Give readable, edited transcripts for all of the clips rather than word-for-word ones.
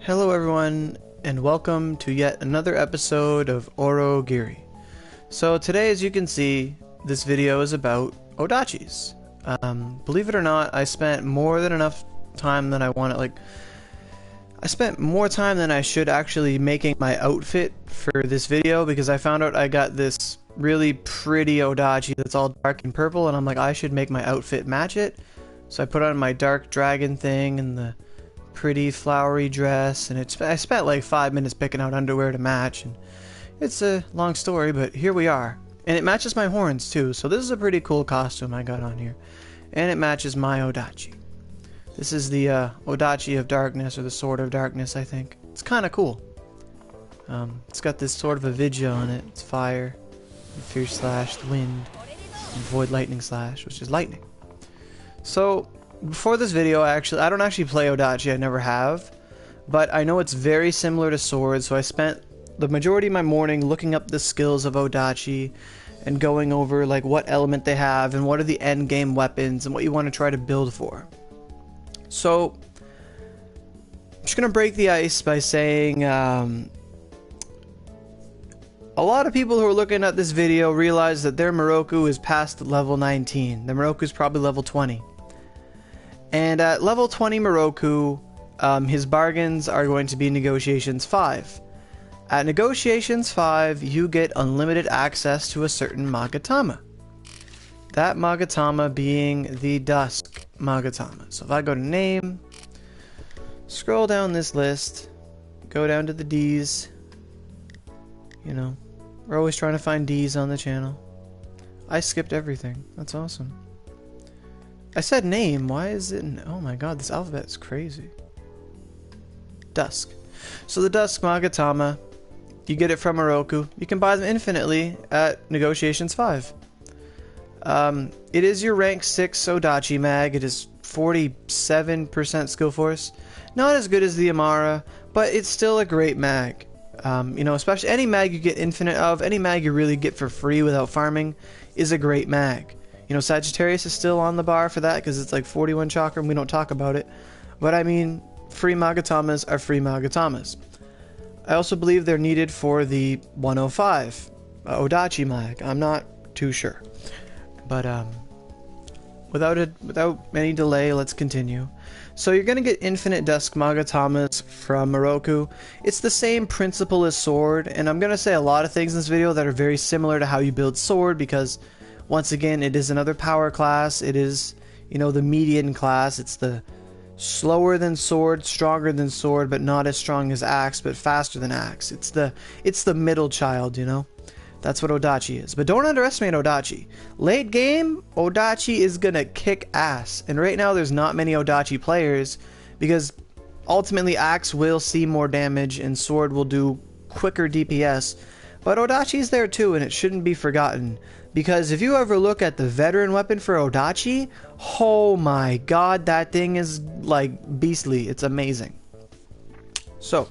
Hello everyone, and welcome to yet another episode of Aurogiri. So today, as you can see, this video is about Oodachis. Believe it or not, I spent more than enough time than I wanted, I spent more time than I should actually making my outfit for this video, because I found out I got this really pretty Oodachi that's all dark and purple, and I'm like, I should make my outfit match it. So I put on my dark dragon thing and the pretty flowery dress, and I spent like 5 minutes picking out underwear to match, and it's a long story, but here we are. And it matches my horns too, so this is a pretty cool costume I got on here. And it matches my Oodachi. This is the Oodachi of Darkness, or the Sword of Darkness, I think. It's kind of cool. It's got this sort of a Vidya on it. It's fire, and fierce slash, the wind, and void lightning slash, which is lightning. So before this video, I don't actually play Oodachi, I never have, but I know it's very similar to Sword, so I spent the majority of my morning looking up the skills of Oodachi and going over like what element they have and what are the end game weapons and what you want to try to build for. So I'm just gonna break the ice by saying a lot of people who are looking at this video realize that their Moroku is past level 19. Their Moroku is probably level 20. And at level 20 Moroku, his bargains are going to be Negotiations 5. At Negotiations 5, you get unlimited access to a certain Magatama. That Magatama being the Dusk Magatama. So if I go to Name, scroll down this list, go down to the Ds. You know, we're always trying to find Ds on the channel. I skipped everything. That's awesome. I said name, why is it oh my god, this alphabet is crazy. Dusk. So the Dusk Magatama, you get it from Moroku. You can buy them infinitely at Negotiations 5. It is your rank 6 Oodachi mag. It is 47% skill force. Not as good as the Amara, but it's still a great mag. You know, especially any mag you get infinite of, any mag you really get for free without farming is a great mag. You know, Sagittarius is still on the bar for that because it's like 41 chakra and we don't talk about it. But I mean, free Magatamas are free Magatamas. I also believe they're needed for the 105 Oodachi mag. I'm not too sure. But without any delay, let's continue. So you're going to get infinite Dusk Magatamas from Moroku. It's the same principle as Sword, and I'm going to say a lot of things in this video that are very similar to how you build Sword, because once again, it is another power class. It is, you know, the median class. It's the slower than Sword, stronger than Sword, but not as strong as Axe, but faster than Axe. It's the middle child, you know? That's what Oodachi is. But don't underestimate Oodachi. Late game, Oodachi is gonna kick ass. And right now, there's not many Oodachi players, because ultimately Axe will see more damage and Sword will do quicker DPS. But Oodachi's there too, and it shouldn't be forgotten. Because if you ever look at the veteran weapon for Oodachi, oh my god, that thing is like beastly. It's amazing. So,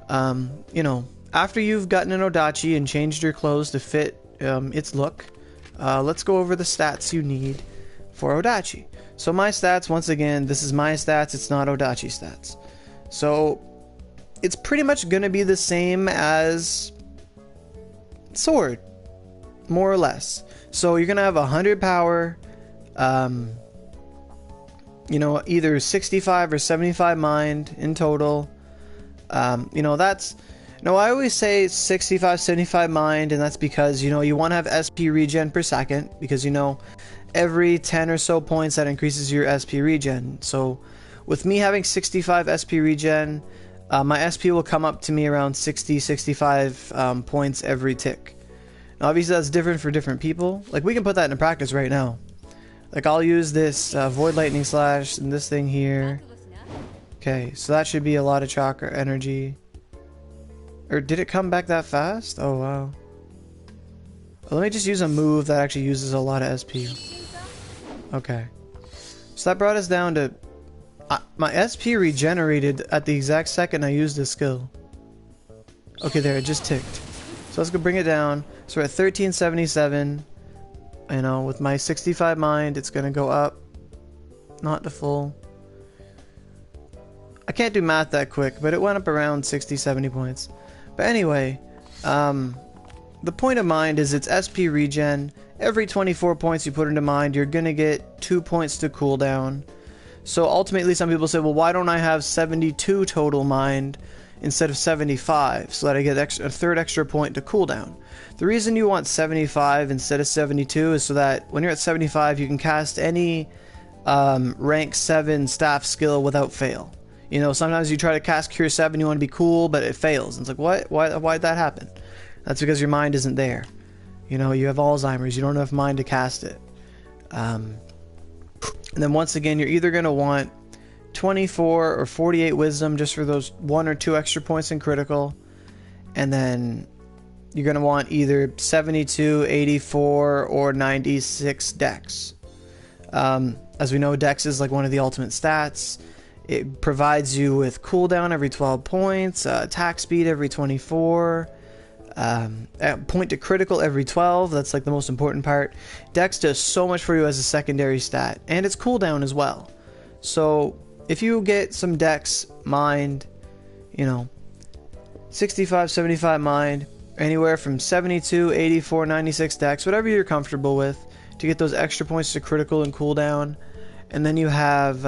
you know, after you've gotten an Oodachi and changed your clothes to fit its look, let's go over the stats you need for Oodachi. So my stats, once again, this is my stats, it's not Oodachi stats. So, it's pretty much going to be the same as Sword, more or less. So you're gonna have 100 power, you know, either 65 or 75 mind in total. You know, I always say 65, 75 mind, and that's because, you know, you want to have SP regen per second, because, you know, every 10 or so points that increases your SP regen. So with me having 65 SP regen, my SP will come up to me around 60, 65 points every tick. Now, obviously, that's different for different people. Like, we can put that into practice right now. Like, I'll use this Void Lightning Slash and this thing here. Okay, so that should be a lot of chakra energy. Or did it come back that fast? Oh, wow. Well, let me just use a move that actually uses a lot of SP. Okay. So that brought us down to... my SP regenerated at the exact second I used this skill. Okay, there, it just ticked. So let's go bring it down. So we're at 1377. You know, with my 65 mind, it's gonna go up. Not the full. I can't do math that quick, but it went up around 60, 70 points. But anyway, the point of mind is it's SP regen. Every 24 points you put into mind, you're gonna get 2 points to cooldown. So ultimately, some people say, well, why don't I have 72 total mind instead of 75, so that I get a third extra point to cooldown? The reason you want 75 instead of 72 is so that when you're at 75, you can cast any rank 7 staff skill without fail. You know, sometimes you try to cast Cure 7, you want to be cool, but it fails. And it's like, what? Why'd that happen? That's because your mind isn't there. You know, you have Alzheimer's, you don't have mind to cast it. And then once again, you're either going to want 24 or 48 wisdom just for those 1 or 2 extra points in critical. And then you're going to want either 72, 84, or 96 dex. As we know, dex is like one of the ultimate stats. It provides you with cooldown every 12 points, attack speed every 24, point to critical every 12. That's like the most important part. Dex does so much for you as a secondary stat, and it's cooldown as well. So if you get some dex mind, you know, 65, 75 mind, anywhere from 72, 84, 96 dex, whatever you're comfortable with, to get those extra points to critical and cooldown. And then you have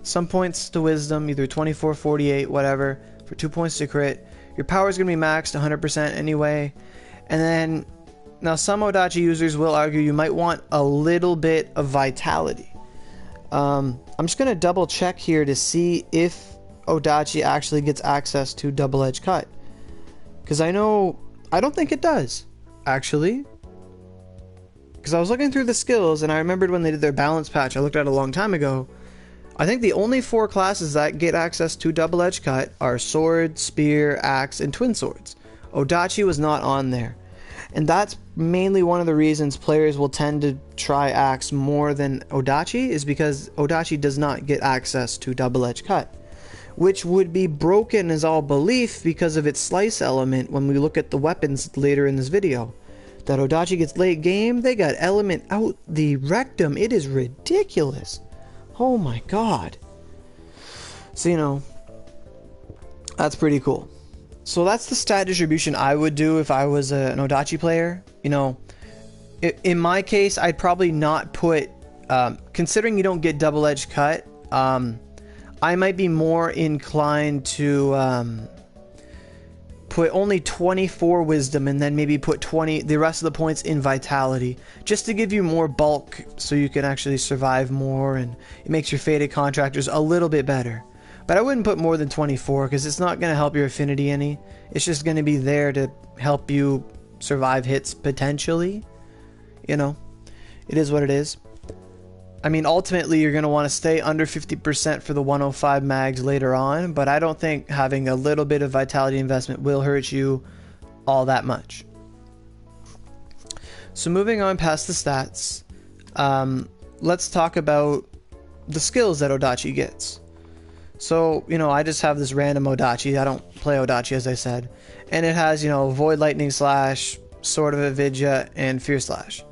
some points to wisdom, either 24, 48, whatever, for 2 points to crit. Your power is going to be maxed 100% anyway. And then, now some Oodachi users will argue you might want a little bit of vitality. I'm just going to double check here to see if Oodachi actually gets access to double edge cut. Because I don't think it does, actually. Because I was looking through the skills, and I remembered when they did their balance patch I looked at a long time ago. I think the only 4 classes that get access to double edge cut are sword, spear, axe, and twin swords. Oodachi was not on there. And that's mainly one of the reasons players will tend to try axe more than Oodachi, is because Oodachi does not get access to double edge cut, which would be broken as all belief because of its slice element when we look at the weapons later in this video. That Oodachi gets late game, they got element out the rectum. It is ridiculous. Oh my god. So, you know, that's pretty cool. So that's the stat distribution I would do if I was an Oodachi player. You know, in my case, I'd probably not put, considering you don't get double edge cut, I might be more inclined to put only 24 wisdom and then maybe put the rest of the points in vitality, just to give you more bulk so you can actually survive more, and it makes your faded contractors a little bit better. But I wouldn't put more than 24 because it's not going to help your affinity any. It's just going to be there to help you survive hits potentially. You know, it is what it is. I mean, ultimately, you're going to want to stay under 50% for the 105 mags later on, but I don't think having a little bit of vitality investment will hurt you all that much. So moving on past the stats, let's talk about the skills that Oodachi gets. So, you know, I just have this random Oodachi. I don't play Oodachi, as I said. And it has, you know, Void Lightning Slash, Sword of Avidya, and Fear Slash.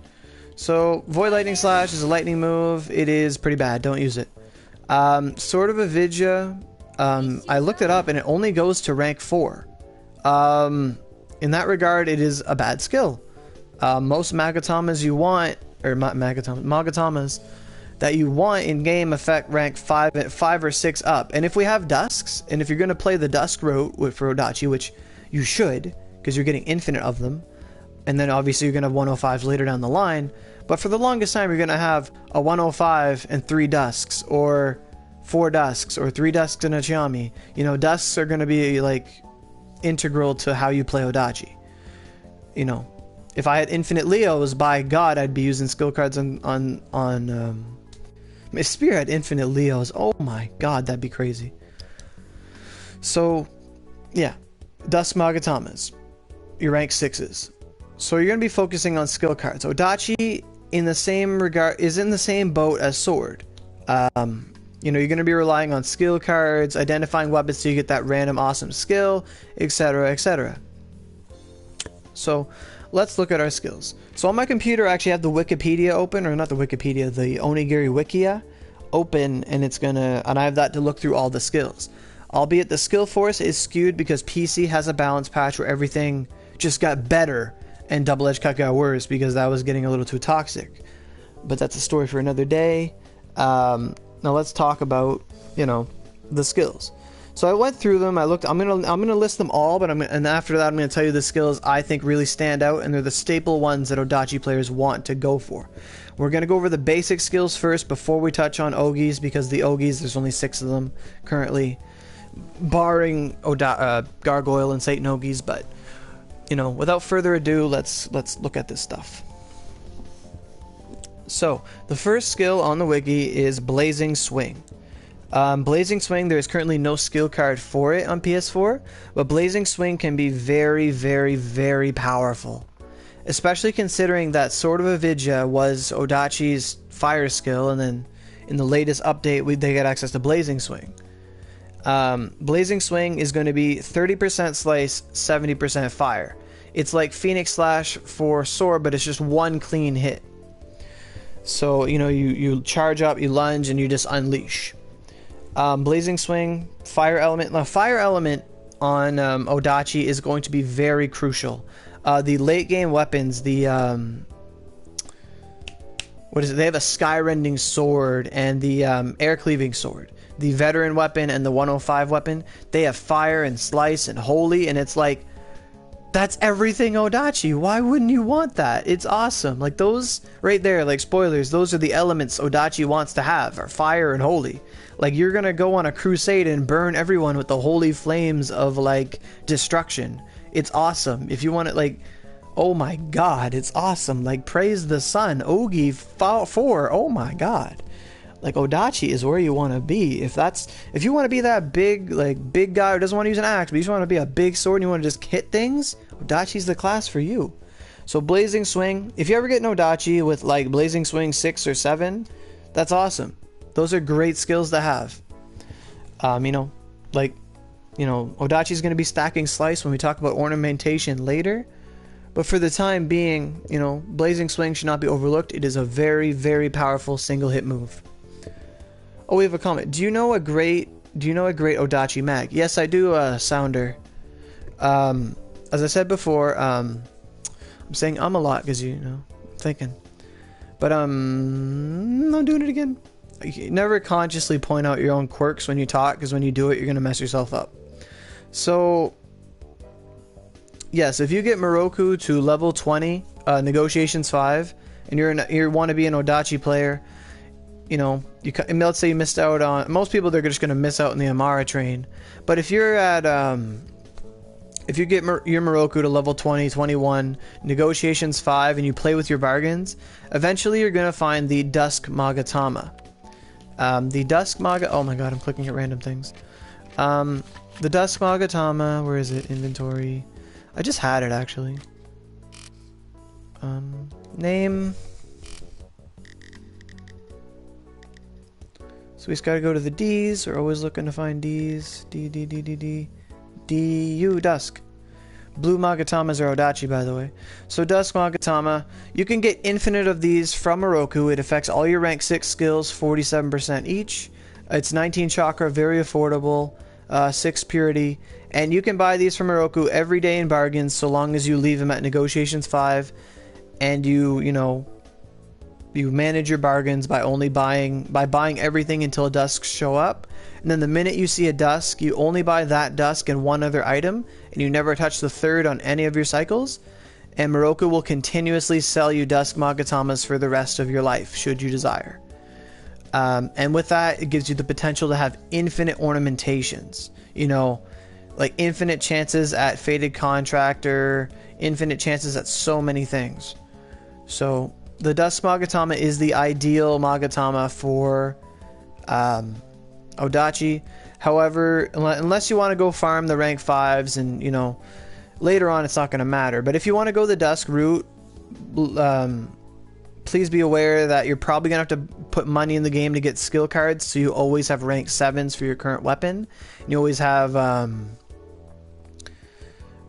So, Void Lightning Slash is a lightning move. It is pretty bad. Don't use it. Sword of Avidya, I looked it up and it only goes to rank 4. In that regard, it is a bad skill. Most Magatamas you want, or Magatamas that you want in game affect rank 5 or 6 up. And if we have Dusks, and if you're going to play the Dusk route for Oodachi, which you should, because you're getting infinite of them, and then obviously you're going to have 105s later down the line, but for the longest time you're going to have a 105 and 3 Dusks, or 4 Dusks, or 3 Dusks and a Chiami. You know, Dusks are going to be like integral to how you play Oodachi. You know, if I had infinite Leos, by God, I'd be using skill cards on if Spear had infinite Leos, oh my god, that'd be crazy. So, yeah, Dusk Magatamas, your rank 6s. So you're going to be focusing on skill cards. Oodachi, in the same regard, is in the same boat as Sword. You know, you're going to be relying on skill cards, identifying weapons so you get that random awesome skill, etc., etc. So, let's look at our skills. So on my computer, I actually have the Wikipedia open, or not the Wikipedia, the Onigiri Wikia open, and I have that to look through all the skills. Albeit the skill force is skewed because PC has a balance patch where everything just got better and Double Edge Cut got worse because that was getting a little too toxic. But that's a story for another day. Now let's talk about, you know, the skills. So I went through them. I'm gonna list them all, but and after that I'm gonna tell you the skills I think really stand out, and they're the staple ones that Oodachi players want to go for. We're gonna go over the basic skills first before we touch on Ogis, because the Ogis, there's only 6 of them currently, barring Gargoyle and Satan Ogis. But you know, without further ado, let's look at this stuff. So the first skill on the wiki is Blazing Swing. Blazing Swing, there is currently no skill card for it on PS4, but Blazing Swing can be very, very, very powerful. Especially considering that Sword of Avidya was Oodachi's fire skill, and then in the latest update they get access to Blazing Swing. Blazing Swing is going to be 30% slice, 70% fire. It's like Phoenix Slash for Sword, but it's just one clean hit. So, you know, you charge up, you lunge, and you just unleash. Blazing Swing, Fire Element. Now, Fire Element on Oodachi is going to be very crucial. The late game weapons, the what is it? They have a Skyrending Sword and the Air Cleaving Sword. The Veteran weapon and the 105 weapon, they have Fire and Slice and Holy, and it's like, that's everything Oodachi. Why wouldn't you want that? It's awesome. Like, those right there, like, spoilers, those are the elements Oodachi wants to have, are Fire and Holy. Like, you're gonna go on a crusade and burn everyone with the holy flames of, like, destruction. It's awesome. If you want it, like, oh my god, it's awesome. Like, praise the sun. Ogi 4, oh my god. Like, Oodachi is where you want to be. If you want to be that big, like, big guy who doesn't want to use an axe, but you just want to be a big sword and you want to just hit things, Oodachi's the class for you. So Blazing Swing, if you ever get an Oodachi with, like, Blazing Swing 6 or 7, that's awesome. Those are great skills to have. You know, like, you know, Oodachi's going to be stacking Slice when we talk about ornamentation later. But for the time being, you know, Blazing Swing should not be overlooked. It is a very, very powerful single hit move. Oh, we have a comment. Do you know a great Oodachi mag? Yes, I do, Sounder. As I said before, I'm saying a lot because, you know, I'm thinking. But I'm doing it again. You never consciously point out your own quirks when you talk, because when you do it, you're going to mess yourself up. So, yes, if you get Moroku to level 20, Negotiations 5, and you want to be an Oodachi player, you know, let's say you missed out on, most people, they're just going to miss out on the Amara train. But if you're at, if you get your Moroku to level 20, 21, Negotiations 5, and you play with your bargains, eventually you're going to find the Dusk Magatama. The Dusk Maga, oh my god, I'm clicking at random things. The Dusk Magatama, where is it? Inventory. I just had it, actually. Name. So we just gotta go to the D's. We're always looking to find D's. D-U, Dusk. Blue Magatamas are Oodachi, by the way. So Dusk Magatama, you can get infinite of these from Moroku. It affects all your rank 6 skills, 47% each. It's 19 chakra, very affordable, 6 purity. And you can buy these from Moroku every day in bargains, so long as you leave them at Negotiations 5. And you know, you manage your bargains by buying everything until Dusks show up. And then the minute you see a Dusk, you only buy that Dusk and one other item, and you never touch the third on any of your cycles. And Moroku will continuously sell you Dusk Magatamas for the rest of your life, should you desire. And with that, it gives you the potential to have infinite ornamentations. You know, like infinite chances at Fated Contractor, infinite chances at so many things. So the Dusk Magatama is the ideal Magatama for Oodachi. However, unless you want to go farm the rank 5s, and you know, later on it's not going to matter. But if you want to go the Dusk route, please be aware that you're probably going to have to put money in the game to get skill cards, so you always have rank 7s for your current weapon. And you always have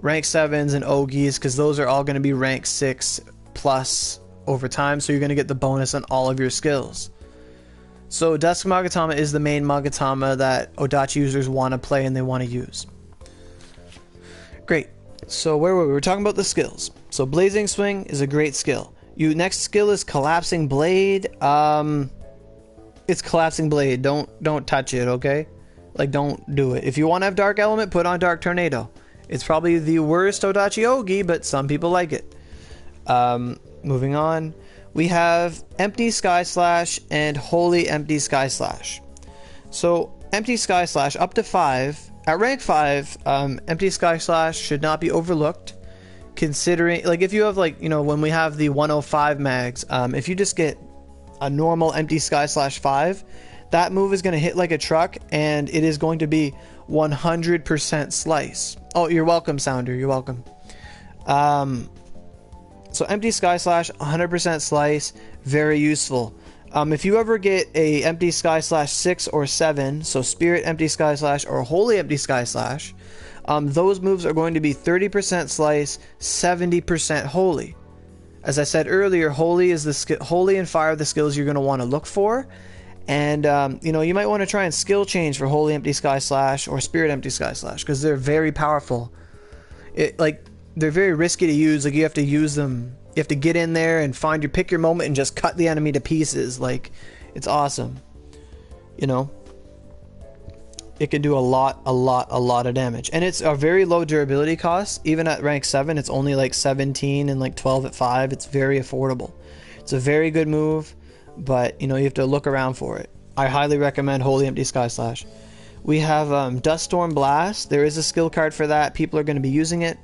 rank 7s and Ogis, because those are all going to be rank 6 plus over time, so you're going to get the bonus on all of your skills. So Dusk Magatama is the main Magatama that Oodachi users want to play and they want to use. Great. So where were we? We're talking about the skills. So Blazing Swing is a great skill. Next skill is Collapsing Blade. It's Collapsing Blade. Don't touch it, okay? Like, don't do it. If you want to have Dark Element, put on Dark Tornado. It's probably the worst Oodachi Ogi, but some people like it. Moving on. We have Empty Sky Slash and Holy Empty Sky Slash. So Empty Sky Slash up to 5. At rank 5, Empty Sky Slash should not be overlooked. Considering, like, if you have, like, you know, when we have the 105 mags, if you just get a normal Empty Sky Slash 5, that move is going to hit like a truck, and it is going to be 100% slice. Oh, you're welcome, Sounder. You're welcome. So Empty Sky Slash, 100% slice, very useful. If you ever get a Empty Sky Slash 6 or 7, so Spirit Empty Sky Slash or Holy Empty Sky Slash, those moves are going to be 30% slice, 70% holy. As I said earlier, holy is the holy and fire are the skills you're going to want to look for. And you know, you might want to try and skill change for Holy Empty Sky Slash or Spirit Empty Sky Slash, because they're very powerful. They're very risky to use. Like, you have to use them. You have to get in there and pick your moment and just cut the enemy to pieces. Like, it's awesome. You know, it can do a lot of damage, and it's a very low durability cost. Even at rank 7, it's only like 17 and like 12 at 5. It's very affordable. It's a very good move, but you know, you have to look around for it. I highly recommend Holy Empty Sky Slash. We have Dust Storm Blast. There is a skill card for that. People are going to be using it.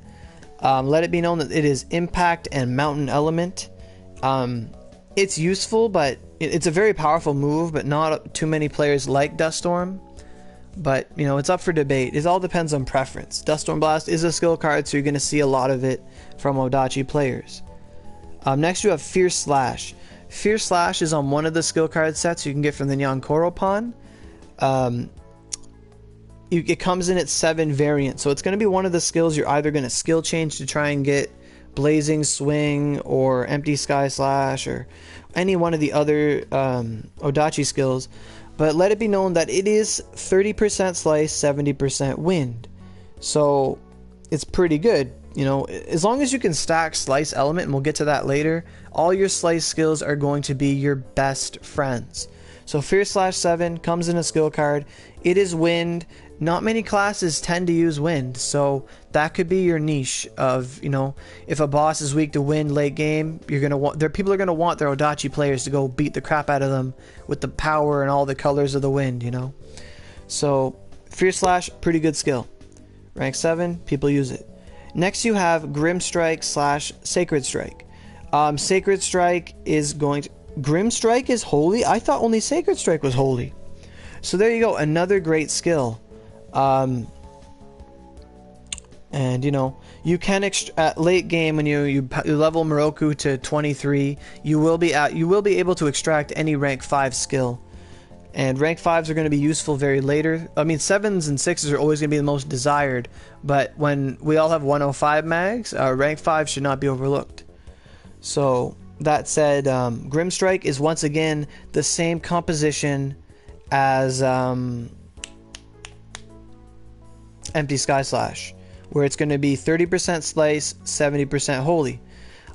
Let it be known that it is Impact and Mountain Element. It's useful, but it's a very powerful move, but not too many players like Dust Storm. But, you know, it's up for debate. It all depends on preference. Dust Storm Blast is a skill card, so you're going to see a lot of it from Oodachi players. Next, you have Fierce Slash. Fierce Slash is on one of the skill card sets you can get from the Nyankoro Pawn. It comes in at 7 variants, so it's going to be one of the skills you're either going to skill change to try and get Blazing Swing or Empty Sky Slash or any one of the other Oodachi skills. But let it be known that it is 30% slice, 70% wind. So it's pretty good. You know, as long as you can stack slice element, and we'll get to that later, all your slice skills are going to be your best friends. So Fierce Slash 7 comes in a skill card. It is wind. Not many classes tend to use wind, so that could be your niche of, you know, if a boss is weak to wind late game, you're gonna want people are gonna want their Oodachi players to go beat the crap out of them with the power and all the colors of the wind, you know. So Fierce Slash, pretty good skill. Rank 7, people use it. Next you have Grim Strike slash Sacred Strike. Sacred Strike is going to... Grim Strike is holy? I thought only Sacred Strike was holy. So there you go, another great skill. And you know, you can at late game when you level Moroku to 23, you will be able to extract any rank 5 skill. And rank 5s are going to be useful very later. I mean, 7s and 6s are always going to be the most desired, but when we all have 105 mags, rank 5 should not be overlooked. So that said, Grim Strike is once again the same composition as Empty Sky Slash, where it's going to be 30% slice, 70% holy.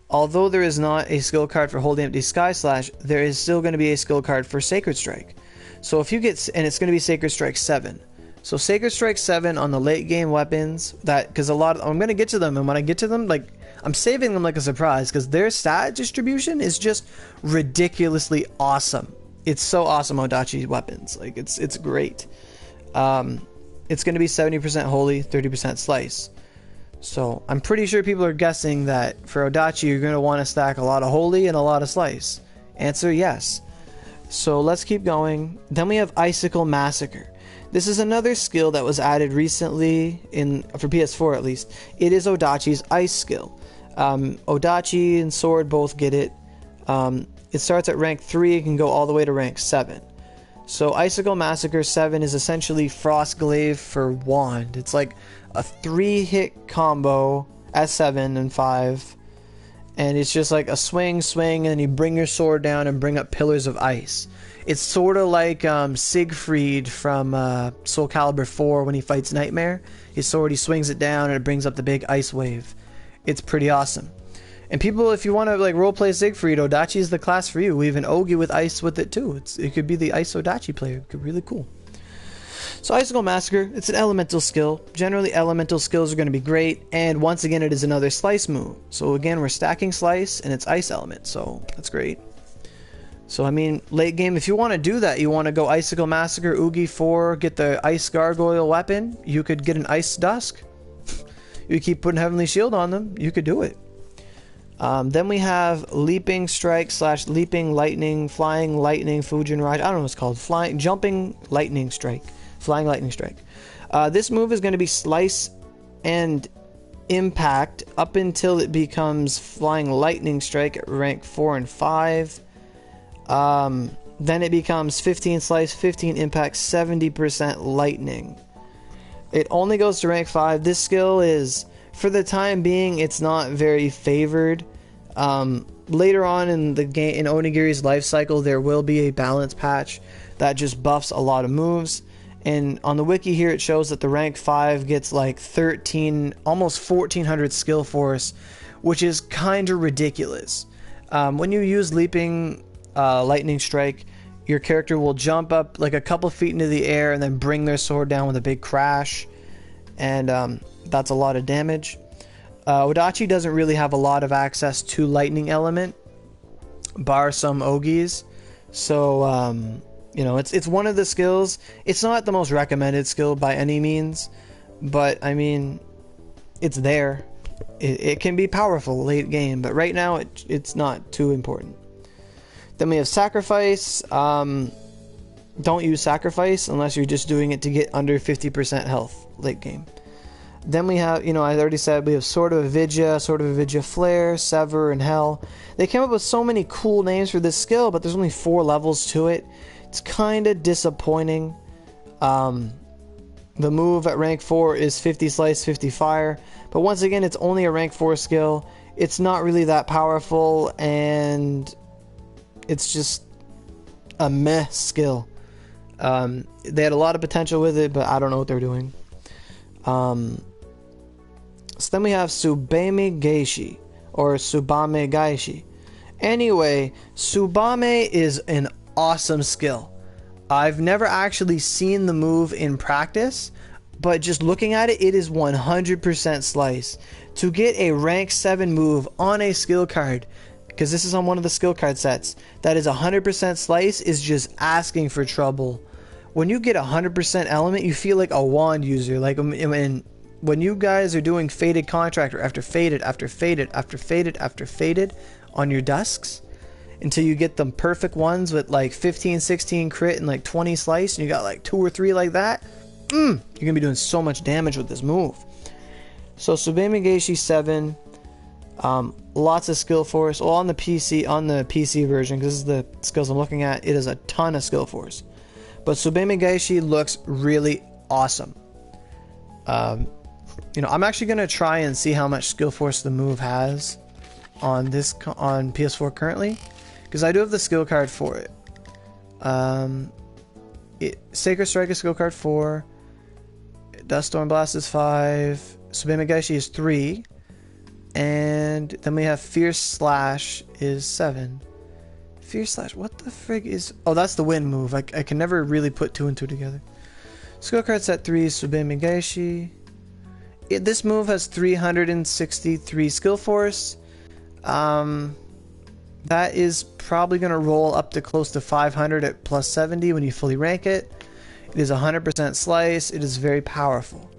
Although there is not a skill card for Holy Empty Sky Slash, there is still going to be a skill card for Sacred Strike. So if you get, and it's going to be Sacred Strike 7. So Sacred Strike 7 on the late game weapons, because I'm going to get to them, and when I get to them, like, I'm saving them like a surprise, because their stat distribution is just ridiculously awesome. It's so awesome, Oodachi weapons. Like, it's great. It's going to be 70% holy, 30% slice. So I'm pretty sure people are guessing that for Oodachi you're going to want to stack a lot of holy and a lot of slice. Answer yes. So let's keep going. Then we have Icicle Massacre. This is another skill that was added recently for PS4 at least. It is Oodachi's ice skill. Oodachi and Sword both get it. It starts at rank 3, it can go all the way to rank 7. So Icicle Massacre 7 is essentially Frostglaive for Wand. It's like a 3-hit combo at 7 and 5. And it's just like a swing, and then you bring your sword down and bring up pillars of ice. It's sort of like Siegfried from Soul Calibur 4 when he fights Nightmare. His sword, he swings it down and it brings up the big ice wave. It's pretty awesome. And people, if you want to like roleplay Siegfried, Oodachi is the class for you. We have an Ogi with ice with it too. It could be the ice Oodachi player. It could be really cool. So Icicle Massacre, it's an elemental skill. Generally, elemental skills are going to be great. And once again, it is another slice move. So again, we're stacking slice and it's ice element. So that's great. So I mean, late game, if you want to do that, you want to go Icicle Massacre, Oogie 4, get the Ice Gargoyle weapon. You could get an Ice Dusk. You keep putting Heavenly Shield on them. You could do it. Then we have Leaping Strike / Leaping Lightning, Flying Lightning, Fujin Ride. I don't know what it's called. Jumping Lightning Strike. Flying Lightning Strike. This move is going to be Slice and Impact up until it becomes Flying Lightning Strike at rank 4 and 5. Then it becomes 15 Slice, 15 Impact, 70% Lightning. It only goes to rank 5. This skill is, for the time being, it's not very favored. Later on in the game, in Onigiri's life cycle, there will be a balance patch that just buffs a lot of moves. And on the wiki here, it shows that the rank 5 gets like 13, almost 1400 skill force, which is kind of ridiculous. When you use Leaping Lightning Strike, your character will jump up like a couple feet into the air and then bring their sword down with a big crash. And that's a lot of damage. Oodachi doesn't really have a lot of access to lightning element, bar some Ogis. So, you know, it's one of the skills. It's not the most recommended skill by any means, but I mean, it's there. It can be powerful late game, but right now it's not too important. Then we have Sacrifice. Don't use Sacrifice unless you're just doing it to get under 50% health late game. Then we have, you know, I already said we have Sword of Avidya Flare, Sever, and Hell. They came up with so many cool names for this skill, but there's only 4 levels to it. It's kind of disappointing. The move at rank 4 is 50 Slice, 50 Fire. But once again, it's only a rank 4 skill. It's not really that powerful, and it's just a meh skill. They had a lot of potential with it, but I don't know what they're doing. So then we have Tsubame Geishi, or Tsubame Geishi. Anyway, Tsubame is an awesome skill. I've never actually seen the move in practice, but just looking at it, it is 100% slice. To get a rank 7 move on a skill card, because this is on one of the skill card sets, that is 100% slice is just asking for trouble. When you get 100% element, you feel like a wand user. Like when you guys are doing Faded Contractor after Faded, after Faded, after Faded, after Faded on your Dusks, until you get them perfect ones with like 15, 16 crit and like 20 slice, and you got like 2 or 3 like that, you're gonna be doing so much damage with this move. So Tsubame Geishi 7, lots of skill force. Well, on the PC version, because this is the skills I'm looking at, it is a ton of skill force. But Tsubame Geishi looks really awesome. You know, I'm actually gonna try and see how much skill force the move has on PS4 currently, because I do have the skill card for it. Sacred Strike is skill card 4. Dust Storm Blast is 5. Tsubame Geishi is 3. And then we have Fierce Slash is 7. Fierce Slash, what the frig is... Oh, that's the wind move. I can never really put 2 and 2 together. Skill card set 3 is Tsubame Geishi. This move has 363 skill force. That is probably going to roll up to close to 500 at plus 70 when you fully rank it. It is 100% slice. It is very powerful.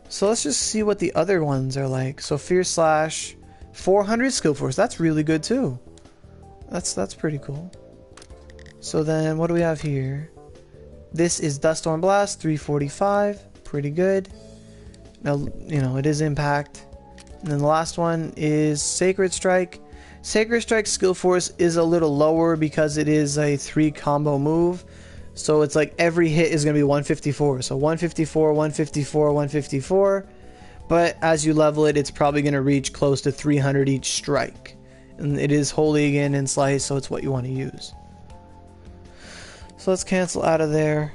So let's just see what the other ones are like. So Fierce Slash, 400 skill force. That's really good too. That's pretty cool. So then what do we have here? This is Dust Storm Blast, 345. Pretty good. Now, you know, it is impact. And then the last one is Sacred Strike. Sacred Strike skill force is a little lower because it is a 3 combo move. So it's like every hit is going to be 154. So 154, 154, 154. But as you level it, it's probably going to reach close to 300 each strike. And it is Holy again and Slice, so it's what you want to use. So let's cancel out of there.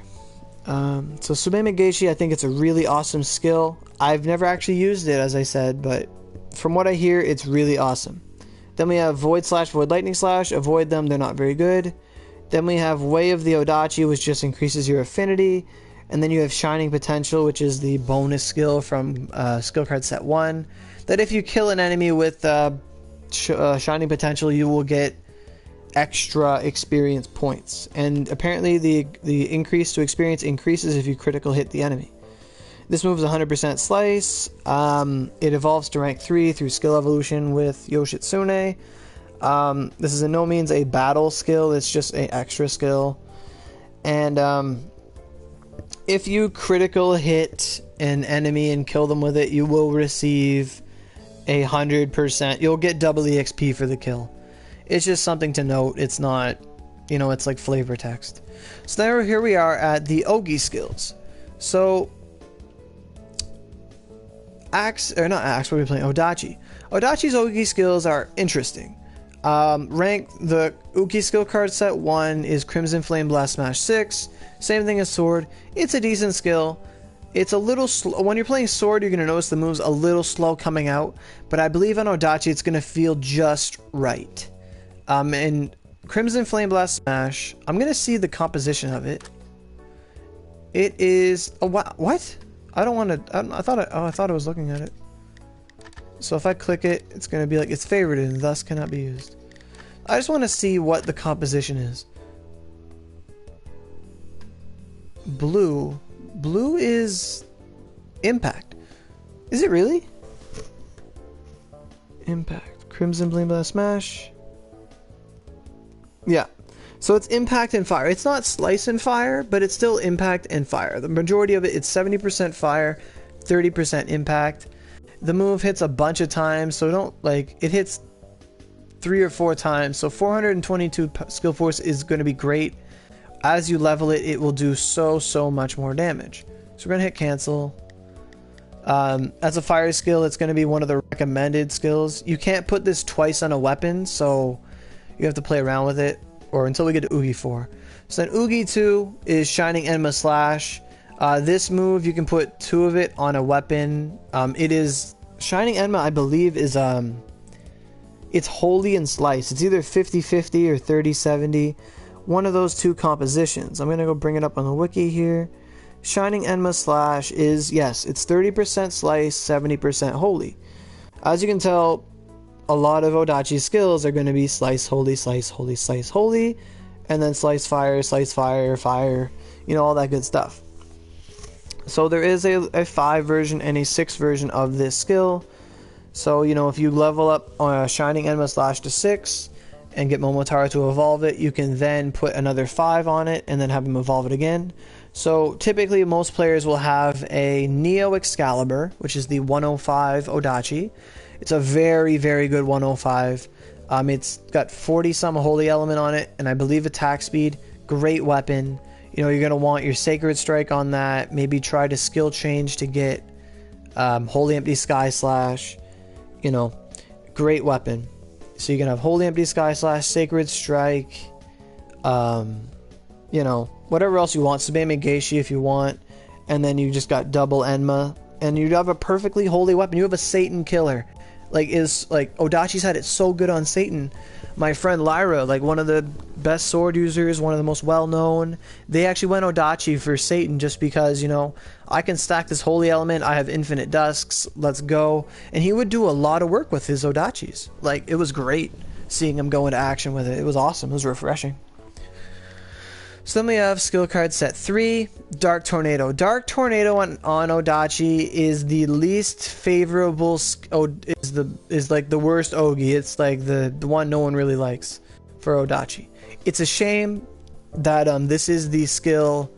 So Subeme Geishi, I think it's a really awesome skill. I've never actually used it, as I said, but from what I hear, it's really awesome. Then we have Void Slash, Void Lightning Slash. Avoid them, they're not very good. Then we have Way of the Oodachi, which just increases your affinity. And then you have Shining Potential, which is the bonus skill from skill card set 1. That if you kill an enemy with Shining Potential, you will get extra experience points. And apparently the increase to experience increases if you critical hit the enemy. This move is 100% Slice. It evolves to rank 3 through skill evolution with Yoshitsune. This is in no means a battle skill, it's just an extra skill. And if you critical hit an enemy and kill them with it, you will receive 100%. You'll get double EXP for the kill. It's just something to note. It's not, you know, it's like flavor text. So now here we are at the Ogi skills. So Axe, or not Axe, what are we playing? Oodachi. Oodachi's Ogi skills are interesting. Rank, the Uki skill card set 1 is Crimson Flame Blast Smash 6. Same thing as Sword. It's a decent skill. It's a little slow. When you're playing Sword, you're going to notice the move's a little slow coming out. But I believe on Oodachi, it's going to feel just right. And Crimson Flame Blast Smash, I'm going to see the composition of it. It is... Oh, what? I don't want to... I thought I was looking at it. So if I click it, it's going to be like it's favorited and thus cannot be used. I just want to see what the composition is. Blue. Blue is Impact. Is it really? Impact. Crimson Flame Blast Smash. Yeah. So it's Impact and Fire. It's not Slice and Fire, but it's still Impact and Fire. The majority of it, it's 70% Fire, 30% Impact. The move hits a bunch of times, so don't, like, it hits 3 or 4 times. So 422 skill force is going to be great. As you level it, it will do so much more damage. So we're going to hit cancel. As a fire skill, it's going to be one of the recommended skills. You can't put this twice on a weapon, so you have to play around with it, or until we get to Oogi 4. So then Oogi 2 is Shining Enma Slash. This move, you can put 2 of it on a weapon. It is Shining Enma, I believe, is it's Holy and Slice. It's either 50-50 or 30-70. One of those 2 compositions. I'm gonna go bring it up on the wiki here. Shining Enma Slash is, yes, it's 30% Slice, 70% Holy. As you can tell, a lot of Oodachi skills are going to be Slice, Holy, Slice, Holy, Slice, Holy, and then Slice, Fire, Fire, you know, all that good stuff. So there is a 5 version and a 6 version of this skill. So, you know, if you level up on Shining Enma Slash to 6 and get Momotaro to evolve it, you can then put another 5 on it and then have him evolve it again. So typically most players will have a Neo Excalibur, which is the 105 Oodachi. It's a very good 105. It's got 40 some holy element on it, and I believe attack speed. Great weapon. You know, you're going to want your Sacred Strike on that. Maybe try to skill change to get Holy Empty Sky Slash. You know, great weapon. So you can have Holy Empty Sky Slash, Sacred Strike, you know, whatever else you want. Subeme Geishi if you want. And then you just got double Enma. And you have a perfectly holy weapon. You have a Satan killer. Like Oodachi's had it so good on Satan. My friend Lyra, like one of the best sword users, one of the most well-known, they actually went Oodachi for Satan just because, you know, I can stack this holy element, I have infinite dusks, let's go. And he would do a lot of work with his Oodachis. Like, it was great seeing him go into action with it. It was awesome. It was refreshing. So then we have skill card set 3, Dark Tornado. Dark Tornado on Oodachi is the least favorable, is like the worst Ogi. It's like the one no one really likes for Oodachi. It's a shame that this is the skill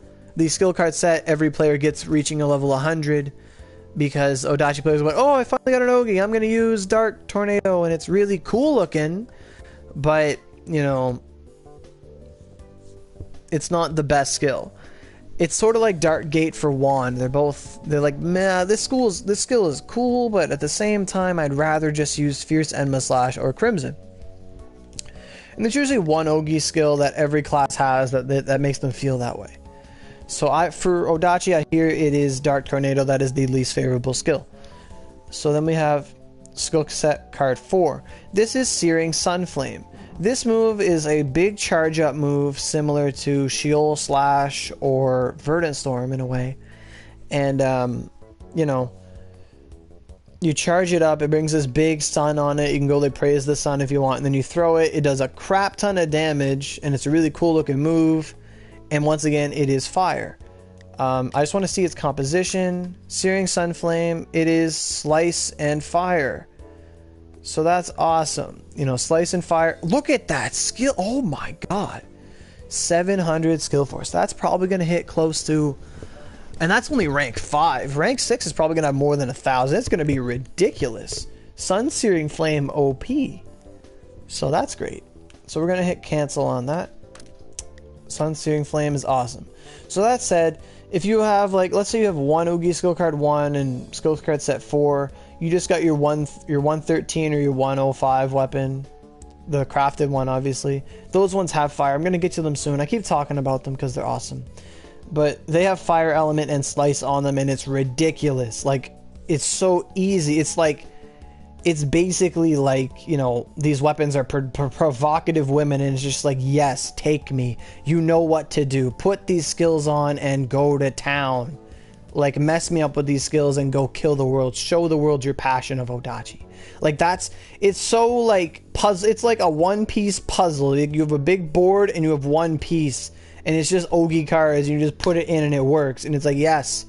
card set every player gets reaching a level 100, because Oodachi players are like, oh, I finally got an Ogi, I'm going to use Dark Tornado, and it's really cool looking, but, you know, it's not the best skill. It's sort of like Dark Gate for Wand. They're like, meh, this skill is cool, but at the same time, I'd rather just use Fierce Enma Slash or Crimson. And there's usually one Ogi skill that every class has that makes them feel that way. So for Oodachi, I hear it is Dark Tornado that is the least favorable skill. So then we have skill set card 4. This is Searing Sunflame. This move is a big charge up move similar to Sheol Slash or Verdant Storm in a way. And, you know, you charge it up, it brings this big sun on it. You can go like Praise the Sun if you want, and then you throw it. It does a crap ton of damage, and it's a really cool looking move. And once again, it is fire. I just want to see its composition. Searing Sunflame, it is Slice and Fire. So that's awesome. You know, Slice and Fire. Look at that skill. Oh my god. 700 skill force. That's probably going to hit close to... And that's only rank 5. Rank 6 is probably going to have more than 1,000. It's going to be ridiculous. Sun Searing Flame OP. So that's great. So we're going to hit cancel on that. Sun Searing Flame is awesome. So that said, if you have, like, let's say you have one Oogie skill card 1 and skill card set 4, you just got your 113 or your 105 weapon, the crafted one, obviously. Those ones have fire. I'm going to get to them soon. I keep talking about them because they're awesome. But they have fire element and slice on them, and it's ridiculous. Like, it's so easy. It's like, it's basically like, you know, these weapons are provocative women, and it's just like, yes, take me. You know what to do. Put these skills on and go to town. Like, mess me up with these skills and go kill the world. Show the world your passion of Oodachi. Like, it's so like puzzle. It's like a one-piece puzzle. Like, you have a big board and you have one piece, and it's just Ogi cards. You just put it in and it works. And it's like, yes,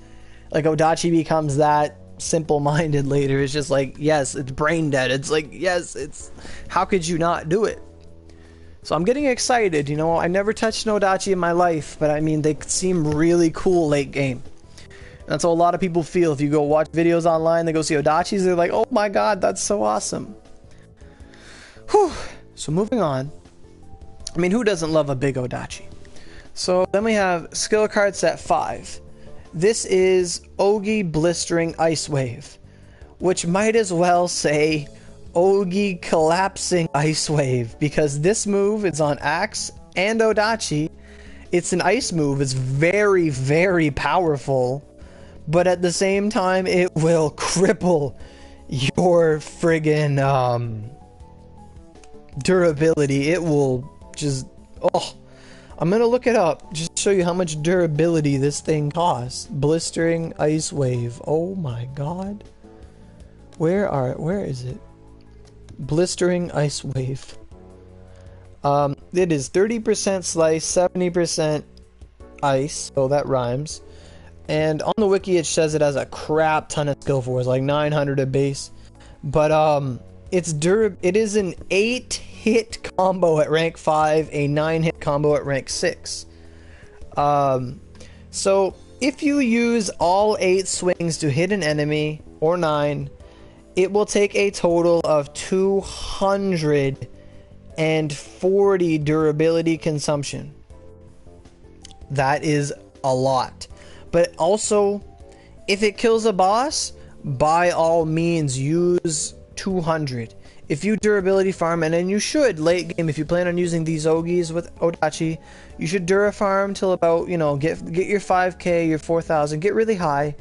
like Oodachi becomes that simple-minded later. It's just like, yes, it's brain dead. It's like, yes, it's, how could you not do it? So I'm getting excited. You know, I never touched an Oodachi in my life, but I mean, they seem really cool late game. That's how a lot of people feel. If you go watch videos online, they go see Oodachis, they're like, oh my god, that's so awesome. Whew. So moving on. I mean, who doesn't love a big Oodachi? So then we have skill card set 5. This is Ogi Blistering Ice Wave, which might as well say Ogi Collapsing Ice Wave, because this move is on Axe and Oodachi. It's an ice move. It's very, very powerful. But at the same time, it will cripple your friggin' durability. It will just... Oh, I'm gonna look it up. Just to show you how much durability this thing costs. Blistering Ice Wave. Oh my god. Where is it? Blistering Ice Wave. It is 30% slice, 70% ice. So that rhymes. And on the wiki it says it has a crap ton of skill force, like 900 at base. But it is an 8-hit combo at rank 5, a 9-hit combo at rank 6. So if you use all 8 swings to hit an enemy, or 9, it will take a total of 240 durability consumption. That is a lot. But also, if it kills a boss, by all means use 200. If you durability farm, and then you should late game, if you plan on using these Ogis with Oodachi, you should dura farm till about, you know, get your 5k, your 4,000, get really high,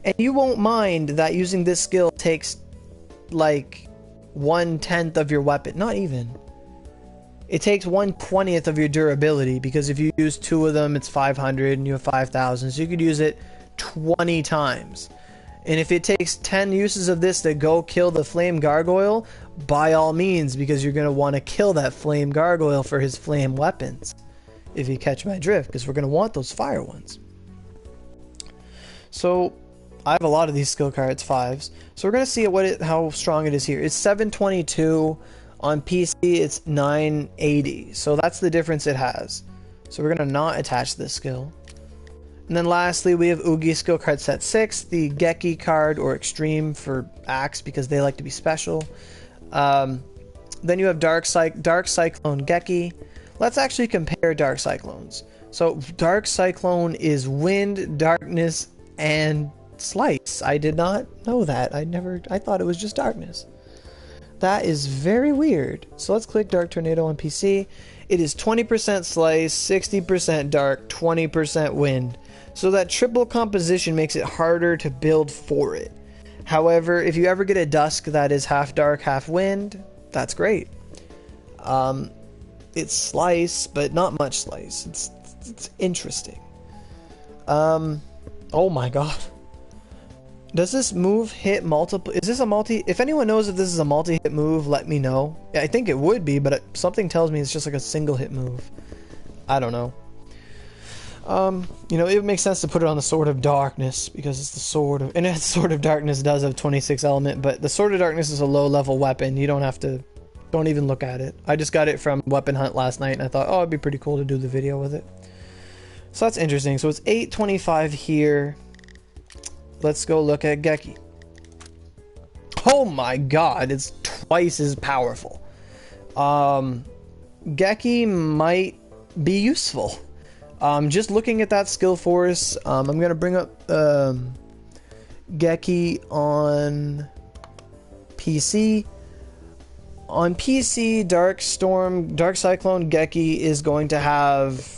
and you won't mind that using this skill takes like 1/10 of your weapon. Not even. It takes 1/20th of your durability, because if you use 2 of them, it's 500 and you have 5,000. So you could use it 20 times. And if it takes 10 uses of this to go kill the flame gargoyle, by all means, because you're going to want to kill that flame gargoyle for his flame weapons. If you catch my drift, because we're going to want those fire ones. So I have a lot of these skill cards, 5s. So we're going to see how strong it is here. It's 722. On PC, it's 980. So that's the difference it has. So we're going to not attach this skill. And then lastly, we have Oogie skill card set 6, the Geki card, or Extreme for Axe, because they like to be special. Then you have Dark Cyclone Geki. Let's actually compare Dark Cyclones. So Dark Cyclone is Wind, Darkness, and Slice. I did not know that. I thought it was just Darkness. That is very weird. So let's click Dark Tornado on PC. It is 20% slice, 60% dark, 20% wind. So that triple composition makes it harder to build for it. However, if you ever get a dusk that is half dark, half wind, that's great. It's slice, but not much slice. It's interesting. Oh my god. Does this move hit multiple? Is this a multi? If anyone knows if this is a multi-hit move, let me know. I think it would be, but something tells me it's just like a single hit move. I don't know. You know, it makes sense to put it on the Sword of Darkness because it's the Sword of... And the Sword of Darkness does have 26 element, but the Sword of Darkness is a low-level weapon. You don't have to... Don't even look at it. I just got it from Weapon Hunt last night, and I thought, oh, it'd be pretty cool to do the video with it. So that's interesting. So it's 825 here. Let's go look at Geki. Oh my god, it's twice as powerful. Geki might be useful. Just looking at that skill force, I'm going to bring up Geki on PC. On PC, Dark Cyclone Geki is going to have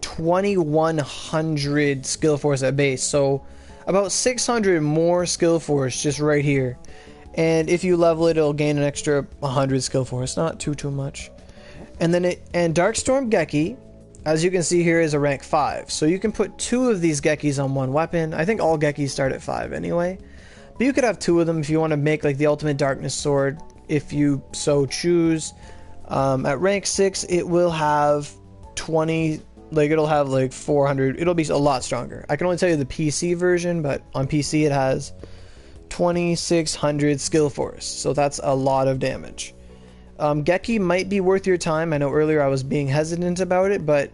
2100 skill force at base, so about 600 more skill force just right here. And if you level it, it'll gain an extra 100 skill force, not too much. And then Darkstorm Geki, as you can see here, is a rank 5, so you can put 2 of these Gekis on one weapon. I think all Gekis start at 5 anyway, but you could have 2 of them if you want to make like the ultimate darkness sword, if you so choose. At rank 6, it will have 20, like it'll have like 400, it'll be a lot stronger. I can only tell you the PC version, but on PC it has 2600 skill force, so that's a lot of damage. Geki might be worth your time. I know earlier I was being hesitant about it, but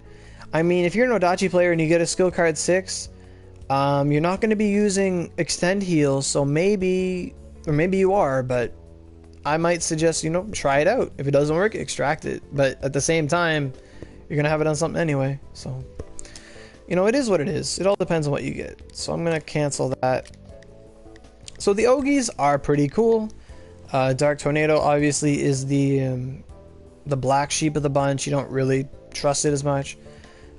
I mean, if you're an Oodachi player and you get a skill card 6, you're not going to be using extend heals, so maybe, or maybe you are, but I might suggest, you know, try it out. If it doesn't work, extract it. But at the same time, you're going to have it on something anyway, so, you know, it is what it is. It all depends on what you get. So I'm going to cancel that. So the Ogis are pretty cool. Dark Tornado obviously is the black sheep of the bunch. You don't really trust it as much,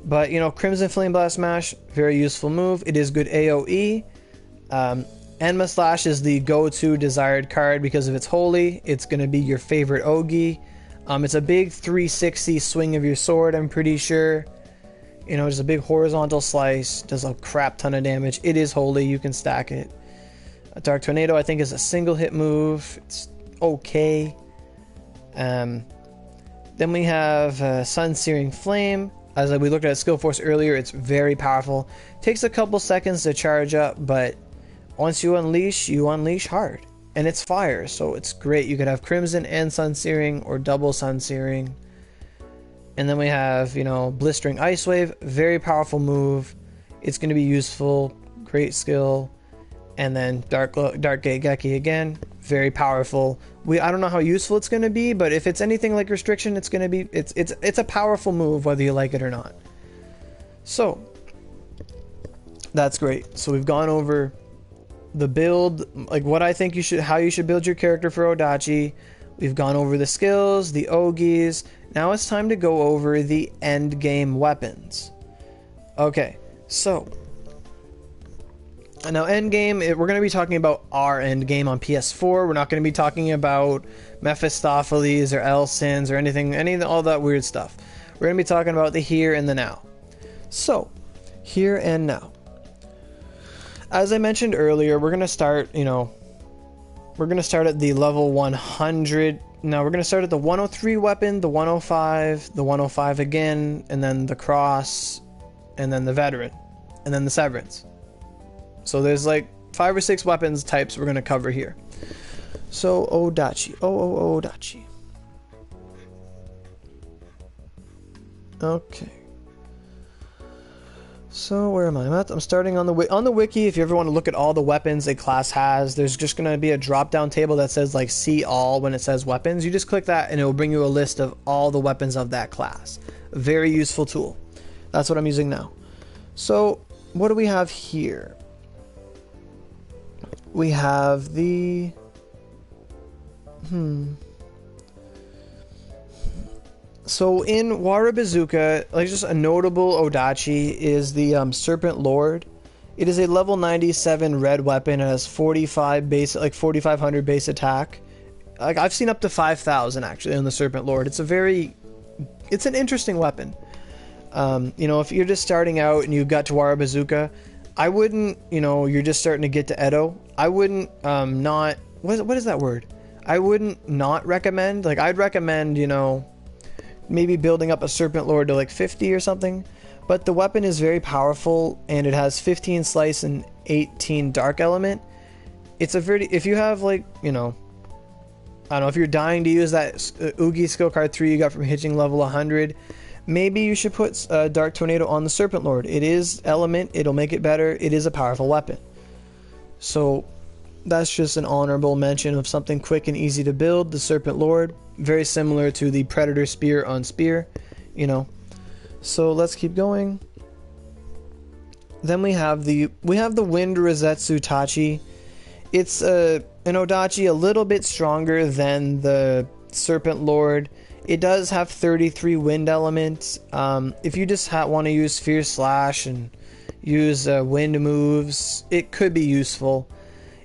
but you know, Crimson Flame Blast Smash, very useful move. It is good AoE. Enma Slash is the go-to desired card because if it's holy, it's going to be your favorite Ogi. It's a big 360 swing of your sword, I'm pretty sure. You know, just a big horizontal slice, does a crap ton of damage. It is holy, you can stack it. Dark Tornado, I think, is a single hit move. It's okay. Then we have Sun Searing Flame. As we looked at skill force earlier, it's very powerful. Takes a couple seconds to charge up, but once you unleash hard. And it's fire, so it's great. You could have Crimson and Sun Searing, or double Sun Searing. And then we have, you know, Blistering Ice Wave. Very powerful move. It's going to be useful. Great skill. And then Dark Gate Geki again, very powerful. I don't know how useful it's going to be, but if it's anything like Restriction, it's going to be it's a powerful move whether you like it or not. So that's great. So we've gone over the build, like what I think how you should build your character for Oodachi. We've gone over the skills, the Ogis. Now it's time to go over the end game weapons. Okay, so now end game, we're going to be talking about our end game on PS4. We're not going to be talking about Mephistopheles or Elsins or anything, all that weird stuff. We're going to be talking about the here and the now. So, here and now. As I mentioned earlier, we're going to start, you know, we're going to start at the level 100. Now we're going to start at the 103 weapon, the 105, the 105 again, and then the cross, and then the veteran, and then the severance. So there's like 5 or 6 weapons types we're going to cover here. So Oodachi. Oodachi. Okay. So where am I? I'm starting on the wiki. If you ever want to look at all the weapons a class has, there's just going to be a drop down table that says like see all when it says weapons. You just click that and it will bring you a list of all the weapons of that class. A very useful tool. That's what I'm using now. So what do we have here? We have the So in Wara Bazooka, like just a notable Oodachi is the Serpent Lord. It is a level 97 red weapon. It has 45 base, like 4,500 base attack. Like I've seen up to 5,000 actually on the Serpent Lord. It's an interesting weapon. You know, if you're just starting out and you got to Wara Bazooka, I wouldn't, you know, you're just starting to get to Edo. I wouldn't not, what is that word? I wouldn't not recommend, like I'd recommend, you know, maybe building up a Serpent Lord to like 50 or something. But the weapon is very powerful and it has 15 slice and 18 dark element. It's a very, if you have like, you know, I don't know, if you're dying to use that Oogie skill card 3 you got from hitching level 100, maybe you should put Dark Tornado on the Serpent Lord. It is element, it'll make it better, it is a powerful weapon. So that's just an honorable mention of something quick and easy to build, the Serpent Lord. Very similar to the Predator Spear on Spear, you know. So let's keep going. Then we have the Wind Rosetsu Tachi. It's an Oodachi a little bit stronger than the Serpent Lord. It does have 33 wind elements. If you just want to use Fierce Slash and use wind moves, it could be useful.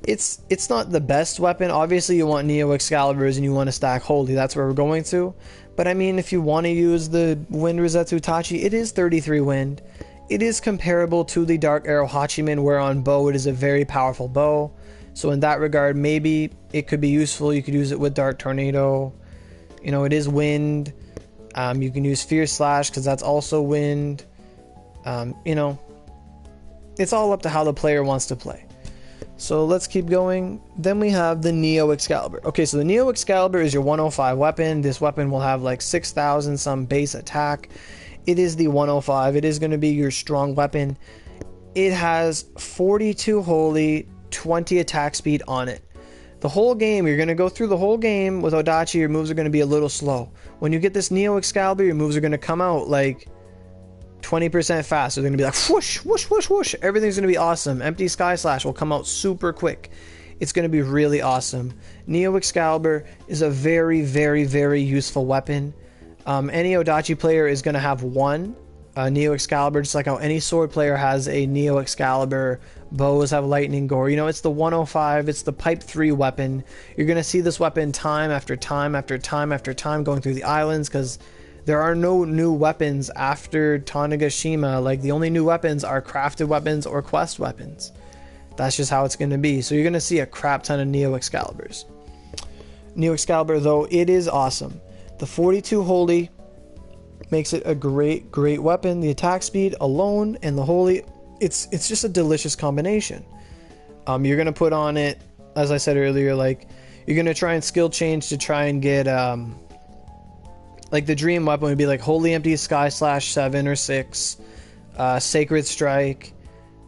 It's not the best weapon. Obviously you want Neo Excaliburs and you want to stack Holy. That's where we're going to. But I mean, if you want to use the Wind Rosetsu Tachi, it is 33 wind. It is comparable to the Dark Arrow Hachiman, where on bow it is a very powerful bow. So in that regard, maybe it could be useful. You could use it with Dark Tornado. You know, it is wind. You can use Fierce Slash because that's also wind. You know, it's all up to how the player wants to play. So let's keep going. Then we have the Neo Excalibur. Okay, so the Neo Excalibur is your 105 weapon. This weapon will have like 6,000 some base attack. It is the 105. It is going to be your strong weapon. It has 42 holy, 20 attack speed on it. The whole game, you're going to go through the whole game with Oodachi. Your moves are going to be a little slow. When you get this Neo Excalibur, your moves are going to come out like 20% faster. They're going to be like whoosh, whoosh, whoosh, whoosh. Everything's going to be awesome. Empty Sky Slash will come out super quick. It's going to be really awesome. Neo Excalibur is a very, very, very useful weapon. Any Oodachi player is going to have one Neo Excalibur, just like how any sword player has a Neo Excalibur. Bows have Lightning Gore. You know, it's the 105. It's the Pipe 3 weapon. You're going to see this weapon time after time after time after time going through the islands because there are no new weapons after Tanegashima. Like, the only new weapons are crafted weapons or quest weapons. That's just how it's going to be. So you're going to see a crap ton of Neo Excaliburs. Neo Excalibur, though, it is awesome. The 42 Holy makes it a great, great weapon. The attack speed alone and the Holy, it's just a delicious combination. You're going to put on it, as I said earlier, like, you're going to try and skill change to try and get, like, the dream weapon would be like Holy Empty Sky Slash 7 or 6, Sacred Strike,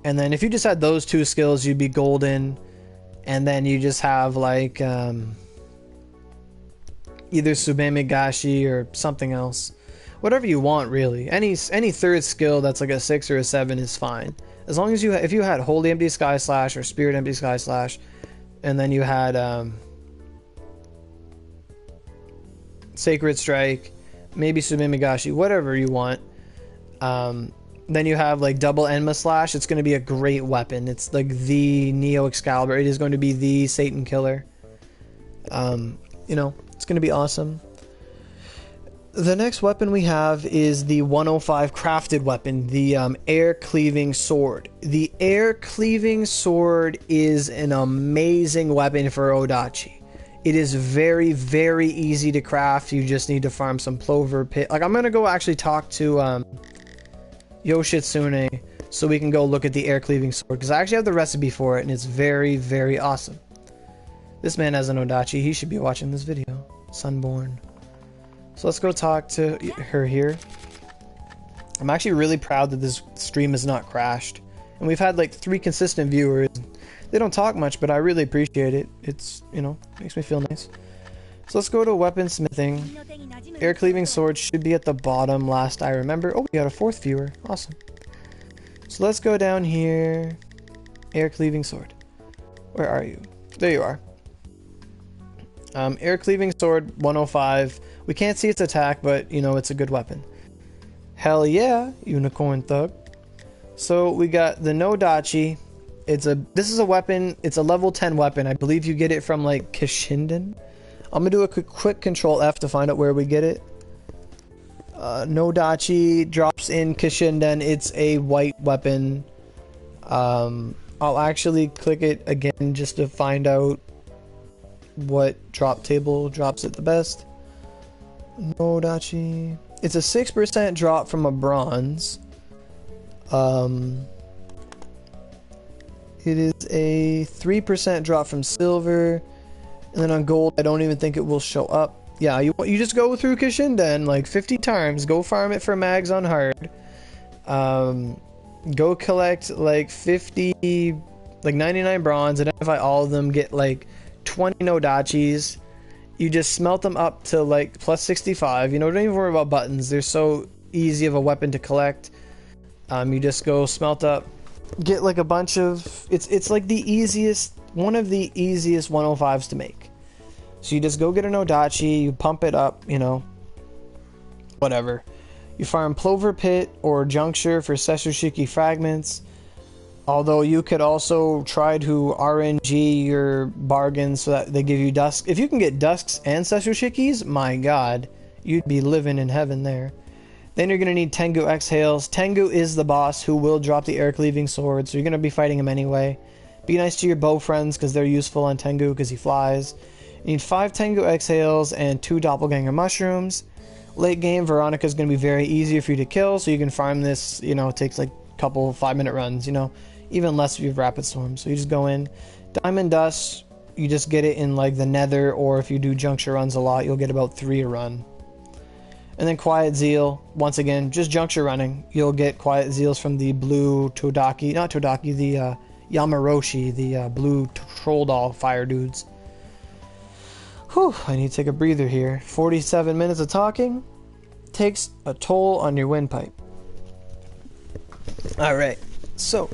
and then if you just had those two skills, you'd be golden, and then you just have, like, either Subeme Gashi or something else. Whatever you want, really. Any third skill that's like a 6 or a 7 is fine. As long as if you had Holy Empty Sky Slash or Spirit Empty Sky Slash, and then you had Sacred Strike, maybe Subeme Gashi, whatever you want. Then you have like double Enma Slash. It's going to be a great weapon. It's like the Neo Excalibur. It is going to be the Satan Killer. You know, it's going to be awesome. The next weapon we have is the 105 crafted weapon, the Air Cleaving Sword. The Air Cleaving Sword is an amazing weapon for Oodachi. It is very, very easy to craft. You just need to farm some Plover Pit. Like, I'm going to go actually talk to Yoshitsune so we can go look at the Air Cleaving Sword, because I actually have the recipe for it and it's very, very awesome. This man has an Oodachi. He should be watching this video. Sunborn. So let's go talk to her here. I'm actually really proud that this stream has not crashed. And we've had like 3 consistent viewers. They don't talk much, but I really appreciate it. It's, you know, makes me feel nice. So let's go to weaponsmithing. Air Cleaving Sword should be at the bottom last I remember. Oh, we got a 4th viewer. Awesome. So let's go down here. Air Cleaving Sword. Where are you? There you are. Air cleaving sword 105. We can't see its attack, but you know it's a good weapon. Hell yeah, unicorn thug. So we got the Oodachi. This is a weapon. It's a level 10 weapon. I believe you get it from like Kishinden. I'm gonna do a quick control F to find out where we get it. Oodachi drops in Kishinden. It's a white weapon. I'll actually click it again just to find out what drop table drops it the best. Oodachi. It's a 6% drop from a bronze. It is a 3% drop from silver. And then on gold, I don't even think it will show up. Yeah, you just go through Kishinden like 50 times. Go farm it for mags on hard. Go collect like 99 bronze. Identify all of them. Get like 20 Oodachis. You just smelt them up to like plus 65. You know, don't even worry about buttons. They're so easy of a weapon to collect. You just go smelt up. Get like a bunch of... It's like the easiest... One of the easiest 105s to make. So you just go get an Oodachi, you pump it up, you know, whatever. You farm Plover Pit or Juncture for Sessushiki fragments. Although you could also try to RNG your bargains so that they give you dusk. If you can get dusks and Sessushikis, my god, you'd be living in heaven there. Then you're going to need Tengu Exhales. Tengu is the boss who will drop the air cleaving sword, so you're going to be fighting him anyway. Be nice to your bow friends because they're useful on Tengu because he flies. You need 5 Tengu Exhales and 2 Doppelganger Mushrooms. Late game, Veronica is going to be very easy for you to kill, so you can farm this, you know, it takes like a couple 5-minute runs, you know, even less if you have Rapid Storm. So you just go in. Diamond Dust, you just get it in like the Nether, or if you do Juncture runs a lot, you'll get about 3 a run. And then Quiet Zeal, once again, just Juncture running. You'll get Quiet Zeals from the blue Todaki, not Todaki, the Yamaroshi, the blue troll doll fire dudes. Whew, I need to take a breather here. 47 minutes of talking takes a toll on your windpipe. Alright, so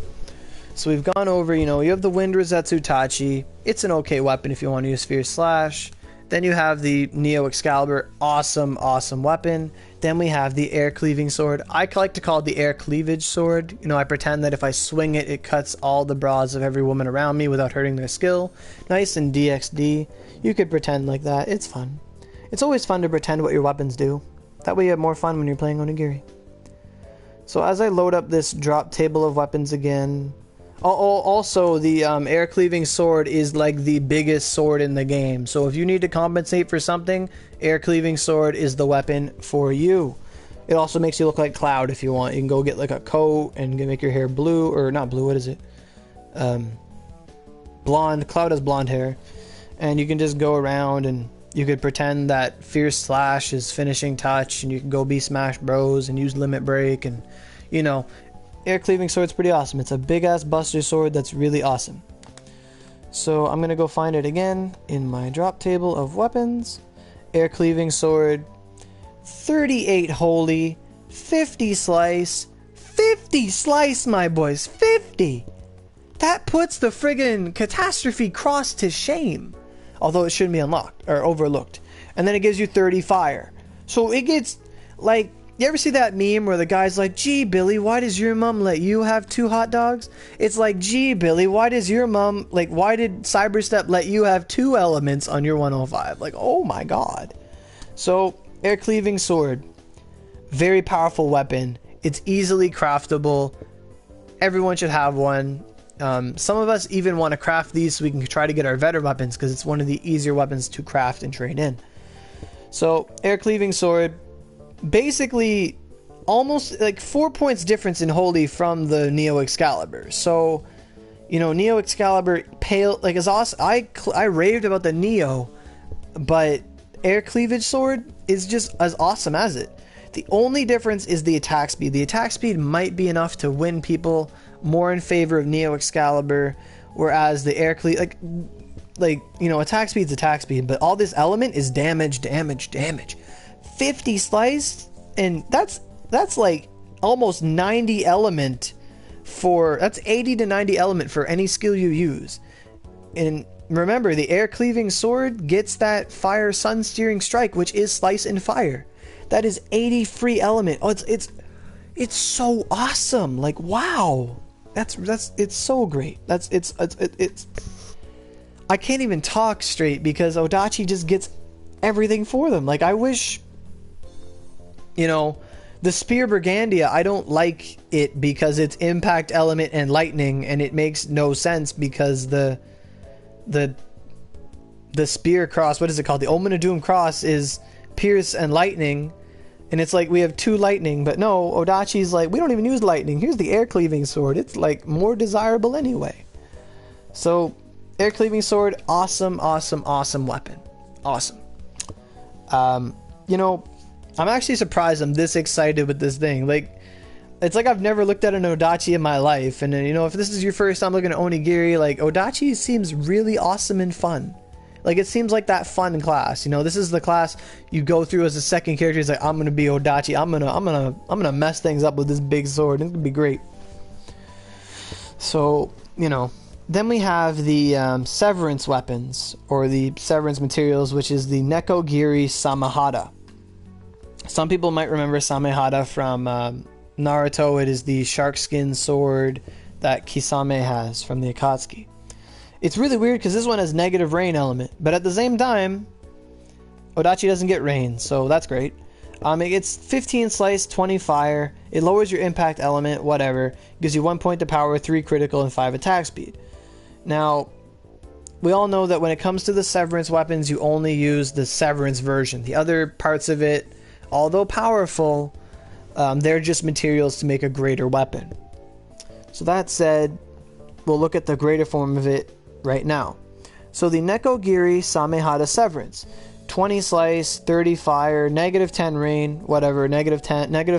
we've gone over, you know, you have the Wind Rosetsu Tachi. It's an okay weapon if you want to use Fierce Slash. Then you have the Neo Excalibur, awesome weapon. Then we have the Air Cleaving Sword. I like to call it the Air Cleavage Sword. You know, I pretend that if I swing it, it cuts all the bras of every woman around me without hurting their skill. Nice and DXD. You could pretend like that. It's fun. It's always fun to pretend what your weapons do. That way you have more fun when you're playing Onigiri. So as I load up this drop table of weapons again... Also, the Air Cleaving Sword is like the biggest sword in the game. So if you need to compensate for something, Air Cleaving Sword is the weapon for you. It also makes you look like Cloud if you want. You can go get like a coat and make your hair blue, or not blue, what is it? Blonde. Cloud has blonde hair. And you can just go around and you could pretend that Fierce Slash is finishing touch, and you can go be Smash Bros and use Limit Break, and you know, Air Cleaving Sword's pretty awesome. It's a big ass buster sword that's really awesome. So I'm gonna go find it again in my drop table of weapons. Air Cleaving Sword, 38 holy, 50 slice, 50 slice, my boys, 50! That puts the friggin' Catastrophe Cross to shame. Although it shouldn't be unlocked, or overlooked. And then it gives you 30 fire. So it gets, like, you ever see that meme where the guy's like, gee, Billy, why does your mom let you have 2 hot dogs? It's like, gee, Billy, why does your mom, like, why did Cyberstep let you have 2 elements on your 105? Like, oh my god. So, Air Cleaving Sword. Very powerful weapon. It's easily craftable. Everyone should have one. Some of us even want to craft these so we can try to get our Vetter weapons, because it's one of the easier weapons to craft and trade in. So, Air Cleaving Sword. Basically, almost like 4 points difference in holy from the Neo Excalibur. So, you know, Neo Excalibur pale like is awesome. I raved about the Neo, but Air Cleavage Sword is just as awesome as it. The only difference is the attack speed. The attack speed might be enough to win people more in favor of Neo Excalibur, whereas the Air Cleave, like you know, attack speed's attack speed, but all this element is damage. 50 slice, and that's like almost 90 element for, that's 80 to 90 element for any skill you use. And remember, the air cleaving sword gets that fire sun steering strike, which is slice and fire. That is 80 free element. Oh, it's so awesome. Like, wow. It's so great. It's I can't even talk straight because Oodachi just gets everything for them. Like, I wish, you know, the Spear Brigandia, I don't like it because it's impact element and lightning, and it makes no sense because the Spear cross, what is it called? The Omen of Doom cross is pierce and lightning, and it's like we have 2 lightning, but no, Oodachi's like, we don't even use lightning. Here's the air cleaving sword. It's like more desirable anyway. So, air cleaving sword, awesome, awesome, awesome weapon. Awesome. You know, I'm actually surprised I'm this excited with this thing. Like, it's like I've never looked at an Oodachi in my life. And, you know, if this is your first time looking at Onigiri, like, Oodachi seems really awesome and fun. Like, it seems like that fun class. You know, this is the class you go through as a second character. It's like, I'm gonna be Oodachi. I'm gonna mess things up with this big sword. It's gonna be great. So, you know, then we have the severance weapons, or the severance materials, which is the Nekogiri Samehada. Some people might remember Samehada from Naruto. It is the shark skin sword that Kisame has from the Akatsuki. It's really weird because this one has negative rain element, but at the same time, Oodachi doesn't get rain, so that's great. It's 15 slice, 20 fire. It lowers your impact element, whatever. Gives you 1 point to power, 3 critical, and 5 attack speed. Now, we all know that when it comes to the severance weapons, you only use the severance version. The other parts of it, although powerful, they're just materials to make a greater weapon. So that said, we'll look at the greater form of it right now. So the Nekogiri Samehada Severance. 20 slice, 30 fire, negative 10 rain, whatever, negative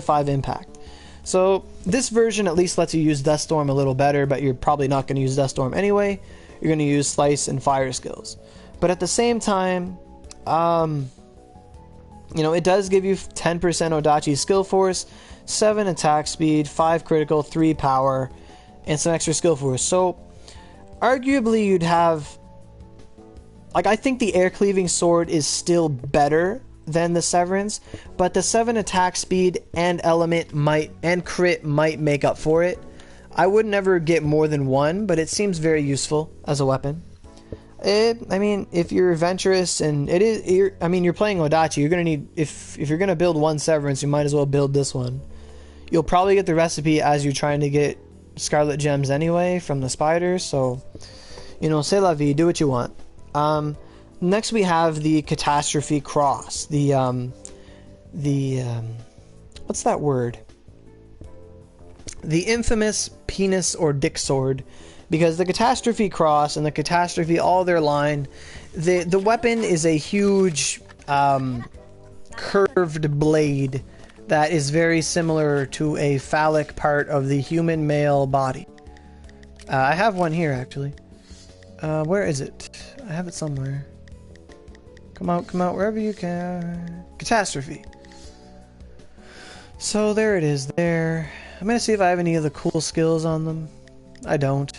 5 impact. So this version at least lets you use Dust Storm a little better, but you're probably not going to use Dust Storm anyway. You're going to use slice and fire skills. But at the same time, you know, it does give you 10% Oodachi skill force, 7 attack speed, 5 critical, 3 power, and some extra skill force. So arguably you'd have, like, I think the air cleaving sword is still better than the severance, but the 7 attack speed and element and crit might make up for it. I would never get more than 1, but it seems very useful as a weapon. I mean, if you're adventurous and you're playing Oodachi, you're gonna need, if you're gonna build one severance, you might as well build this one. You'll probably get the recipe as you're trying to get Scarlet Gems anyway from the spiders, so, you know, c'est la vie, do what you want. Next we have the Catastrophe Cross, what's that word? The infamous penis or dick sword, because the Catastrophe Cross and the Catastrophe, all their line, the weapon is a huge curved blade that is very similar to a phallic part of the human male body. I have one here actually. Where is it? I have it somewhere. Come out wherever you can. Catastrophe. So there it is there. I'm gonna see if I have any of the cool skills on them. I don't.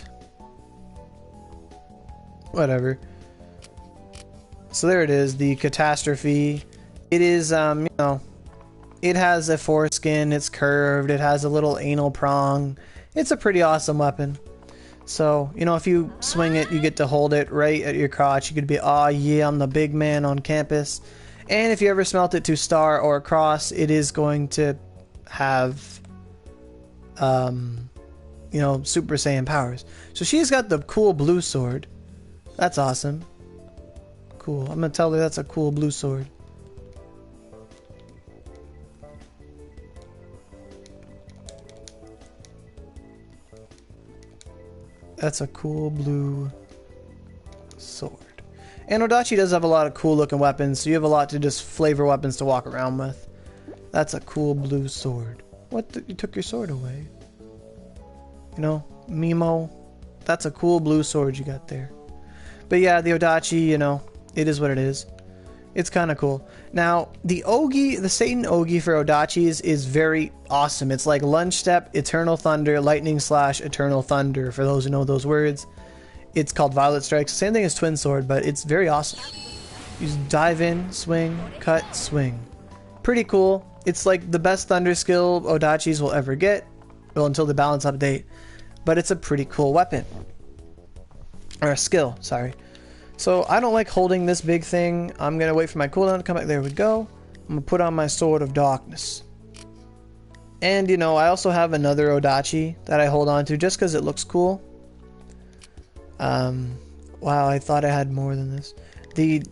Whatever. So there it is, the Catastrophe. It is, you know, it has a foreskin, it's curved, it has a little anal prong. It's a pretty awesome weapon. So, you know, if you swing it, you get to hold it right at your crotch. You could be, oh yeah, I'm the big man on campus. And if you ever smelt it to star or cross, it is going to have, you know, Super Saiyan powers. So she's got the cool blue sword. That's awesome. Cool. I'm gonna tell her that's a cool blue sword. That's a cool blue sword. And Oodachi does have a lot of cool looking weapons, so you have a lot to just flavor weapons to walk around with. That's a cool blue sword. What? You took your sword away. You know, Mimo. That's a cool blue sword you got there. But yeah, the Oodachi, you know, it is what it is. It's kind of cool. Now, the Ogi, the Satan Ogi for Oodachis is very awesome. It's like Lunge Step, Eternal Thunder, Lightning Slash, Eternal Thunder, for those who know those words. it's called Violet Strike. Same thing as Twin Sword, but it's very awesome. You just dive in, swing, cut, swing. Pretty cool. It's like the best thunder skill Oodachis will ever get. Well, until the balance update. But it's a pretty cool weapon. Or a skill, sorry. So I don't like holding this big thing. I'm going to wait for my cooldown to come back. There we go. I'm going to put on my Sword of Darkness. And, you know, I also have another Oodachi that I hold on to just because it looks cool. Wow, I thought I had more than this. The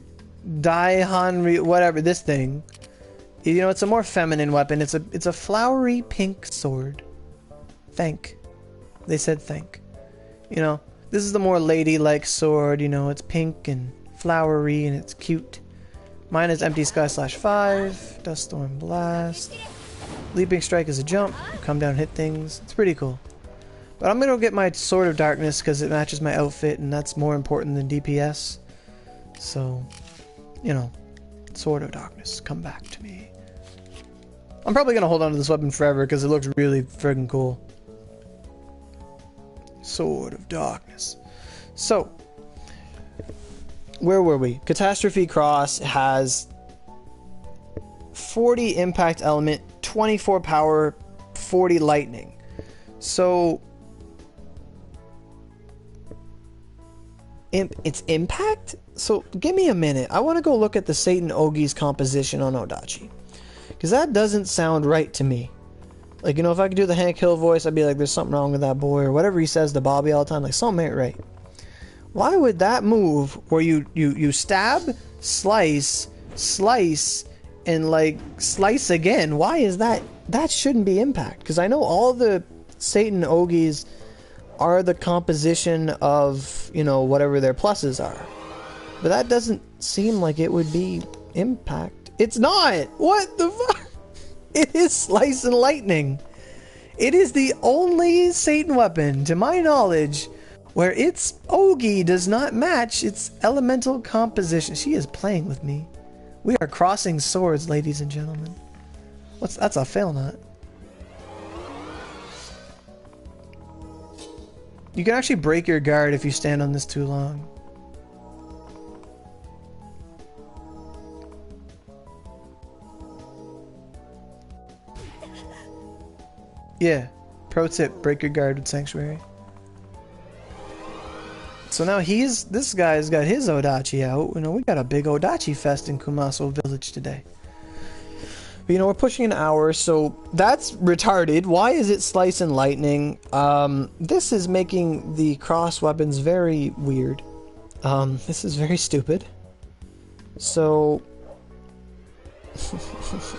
Daihanri, whatever, this thing. You know, it's a more feminine weapon. It's a flowery pink sword. Thank. They said thank. You know, this is the more lady-like sword. You know, it's pink and flowery and it's cute. Mine is Empty Sky /5. Dust Storm Blast. Leaping Strike is a jump. You come down and hit things. It's pretty cool. But I'm going to get my Sword of Darkness because it matches my outfit and that's more important than DPS. So, you know, Sword of Darkness, come back to me. I'm probably going to hold on to this weapon forever because it looks really friggin' cool. Sword of Darkness. So, where were we? Catastrophe Cross has 40 impact element, 24 power, 40 lightning. So, it's impact? So, give me a minute. I want to go look at the Satan Ogi's composition on Oodachi. Because that doesn't sound right to me. Like, you know, if I could do the Hank Hill voice, I'd be like, there's something wrong with that boy. Or whatever he says to Bobby all the time. Like, something ain't right. Why would that move where you stab, slice, and, like, slice again? Why is that? That shouldn't be impact. Because I know all the Satan Ogis are the composition of, you know, whatever their pluses are. But that doesn't seem like it would be impact. It's not! What the fuck? It is Slice and Lightning. It is the only Satan weapon, to my knowledge, where its Ogi does not match its elemental composition. She is playing with me. We are crossing swords, ladies and gentlemen. That's a fail knot. You can actually break your guard if you stand on this too long. Yeah, pro tip, break your guard with Sanctuary. So now this guy's got his Oodachi out. You know, we got a big Oodachi fest in Kumaso Village today. But, you know, we're pushing an hour, so that's retarded. Why is it Slice and Lightning? This is making the cross weapons very weird. This is very stupid. So,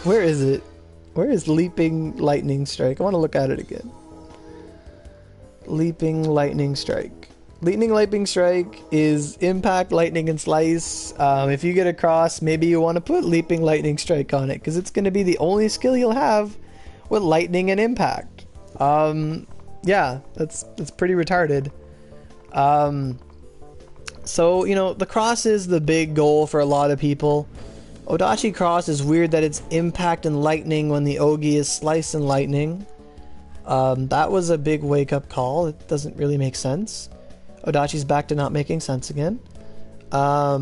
where is it? Where is Leaping Lightning Strike? I want to look at it again. Leaping Lightning Strike. Leaping Lightning Strike is Impact, Lightning, and Slice. If you get a cross, maybe you want to put Leaping Lightning Strike on it, because it's going to be the only skill you'll have with Lightning and Impact. Yeah, that's pretty retarded. So, you know, the cross is the big goal for a lot of people. Oodachi Cross is weird that it's Impact and Lightning when the Ogi is Slice and Lightning. That was a big wake-up call. It doesn't really make sense. Oodachi's back to not making sense again. I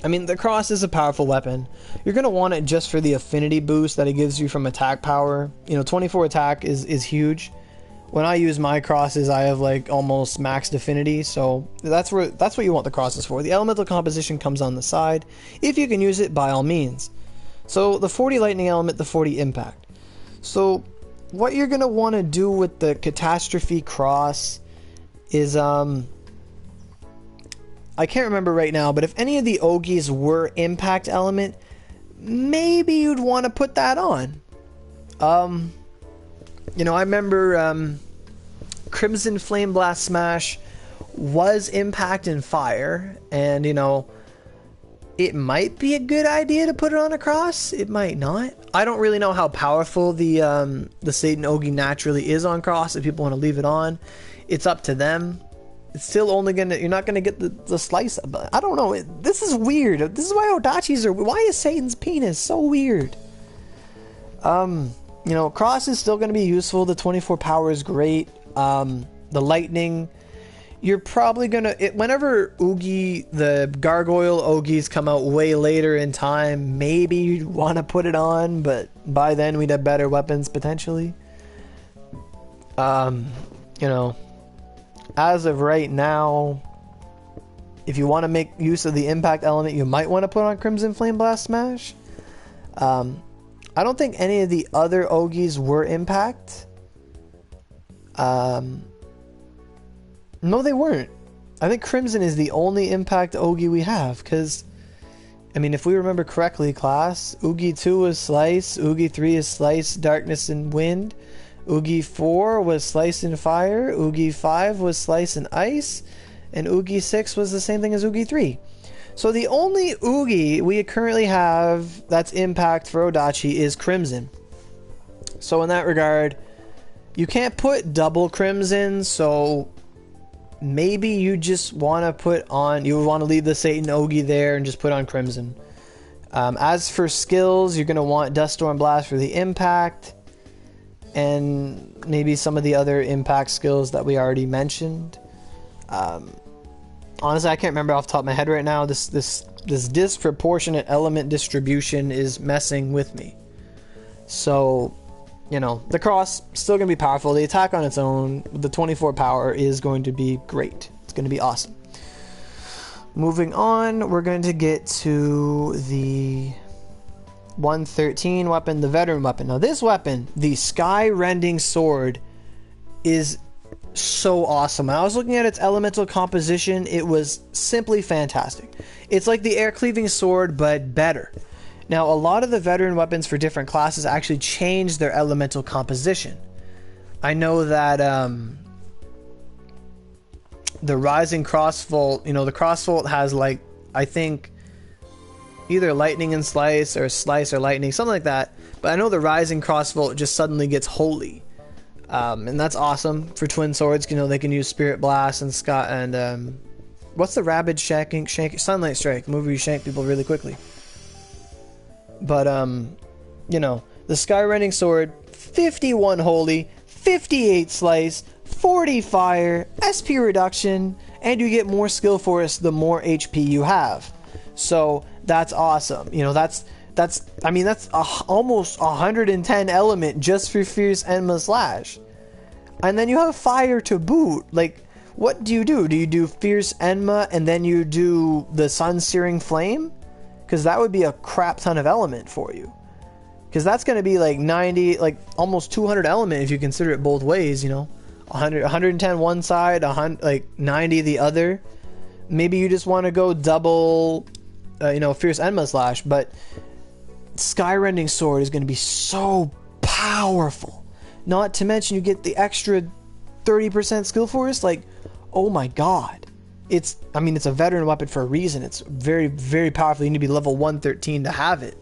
mean, the cross is a powerful weapon. You're going to want it just for the affinity boost that it gives you from attack power. You know, 24 attack is huge. When I use my crosses, I have like almost maxed affinity, so that's what you want the crosses for. The elemental composition comes on the side. If you can use it, by all means. So the 40 lightning element, the 40 impact. So what you're going to want to do with the catastrophe cross is, I can't remember right now, but if any of the Ogis were impact element, maybe you'd want to put that on. You know, I remember Crimson Flame Blast Smash was impact and fire, and you know, it might be a good idea to put it on a cross. It might not. I don't really know how powerful the Satan Ogi naturally is on cross. If people want to leave it on, it's up to them. It's still only you're not gonna get the slice. But I don't know. This is weird. This is why Oodachis are. Why is Satan's penis so weird? You know, cross is still going to be useful. The 24 power is great. The lightning, you're probably gonna whenever Oogie, the gargoyle Ogies come out way later in time, maybe you'd want to put it on, but by then we'd have better weapons potentially. You know, as of right now, if you want to make use of the impact element, you might want to put on Crimson Flame Blast Smash. I don't think any of the other Ogies were impact. No, they weren't. I think Crimson is the only impact Ogie we have, because, I mean, if we remember correctly, class, Oogie 2 was Slice, Oogie 3 is Slice, Darkness, and Wind, Oogie 4 was Slice and Fire, Oogie 5 was Slice and Ice, and Oogie 6 was the same thing as Oogie 3. So the only Oogie we currently have that's impact for Oodachi is Crimson. So in that regard, you can't put double Crimson, so maybe you just want to put on, you would want to leave the Satan Ogie there and just put on Crimson. As for skills, you're going to want Dust Storm Blast for the impact, and maybe some of the other impact skills that we already mentioned. Honestly, I can't remember off the top of my head right now. This disproportionate element distribution is messing with me. So, you know, the cross still going to be powerful. The attack on its own, the 24 power, is going to be great. It's going to be awesome. Moving on, we're going to get to the 113 weapon, the veteran weapon. Now this weapon, the Sky Rending Sword, is so awesome. When I was looking at its elemental composition, it was simply fantastic. It's like the Air Cleaving Sword, but better. Now, a lot of the veteran weapons for different classes actually change their elemental composition. I know that the Rising Crossvolt, you know, the Crossvolt has, like, I think either Lightning and Slice or Slice or Lightning, something like that. But I know the Rising Crossvolt just suddenly gets holy. And that's awesome for twin swords. You know, they can use Spirit Blast and Scott and what's the Rabid shank Sunlight Strike, move where you shank people really quickly. But you know, the Skyrending Sword, 51 holy, 58 slice, 40 fire, SP reduction, and you get more skill force the more HP you have. So that's awesome. You know, that's almost 110 element just for Fierce Enma Slash. And then you have fire to boot. Like, what do? Do you do Fierce Enma and then you do the Sun Searing Flame? Because that would be a crap ton of element for you. Because that's going to be like 90, like almost 200 element if you consider it both ways, you know. 110 one side, 100, like 90 the other. Maybe you just want to go double, you know, Fierce Enma Slash, but Skyrending Sword is going to be so powerful. Not to mention you get the extra 30% skill force. Like, oh my god. It's a veteran weapon for a reason. It's very, very powerful. You need to be level 113 to have it.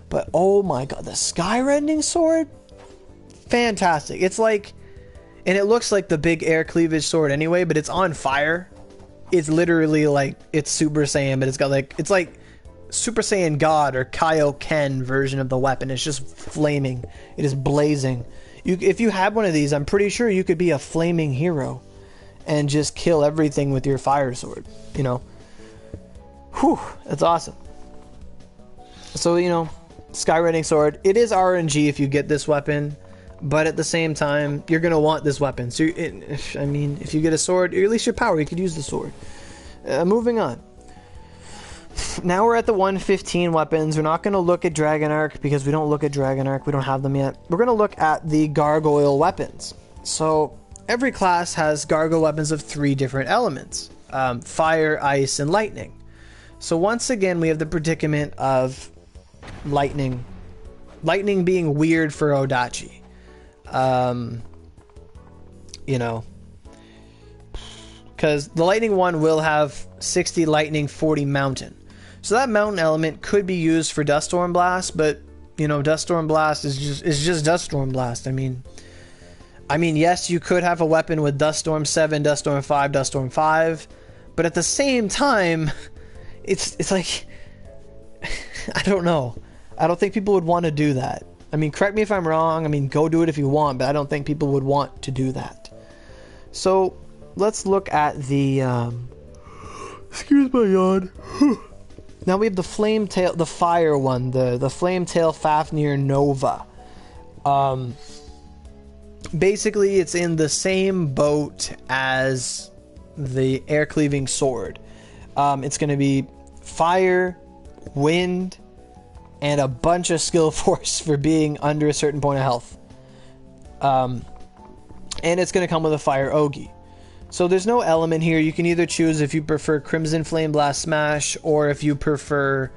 But oh my god, the Skyrending Sword? Fantastic. It's like, and it looks like the big air cleavage sword anyway, but it's on fire. It's literally like, it's Super Saiyan, but it's got like, it's like Super Saiyan God or Kaioken version of the weapon. It's just flaming. It is blazing. If you had one of these, I'm pretty sure you could be a flaming hero and just kill everything with your fire sword, you know. Whew, that's awesome. So, you know, Skyrending Sword, it is RNG if you get this weapon, but at the same time, you're going to want this weapon. So, if you get a sword, or at least your power, you could use the sword. Moving on. Now we're at the 115 weapons. We're not going to look at Dragon Arc because we don't look at Dragon Arc. We don't have them yet. We're going to look at the Gargoyle weapons. So every class has Gargoyle weapons of 3 different elements. Fire, Ice, and Lightning. So once again, we have the predicament of Lightning. Lightning being weird for Oodachi. You know. Because the Lightning one will have 60 Lightning, 40 Mountain. So that Mountain element could be used for Dust Storm Blast, but, you know, Dust Storm Blast is just Dust Storm Blast. I mean, yes, you could have a weapon with Dust Storm 7, Dust Storm 5, Dust Storm 5, but at the same time, it's like, I don't know. I don't think people would want to do that. I mean, correct me if I'm wrong. I mean, go do it if you want, but I don't think people would want to do that. So let's look at the excuse my yawn. Now we have the flame tail, the fire one, the flame tail Fafnir Nova. Basically it's in the same boat as the air cleaving sword. It's going to be fire, wind, and a bunch of skill force for being under a certain point of health. And it's going to come with a fire Ogi. So there's no element here. You can either choose if you prefer Crimson Flame Blast Smash, or if you prefer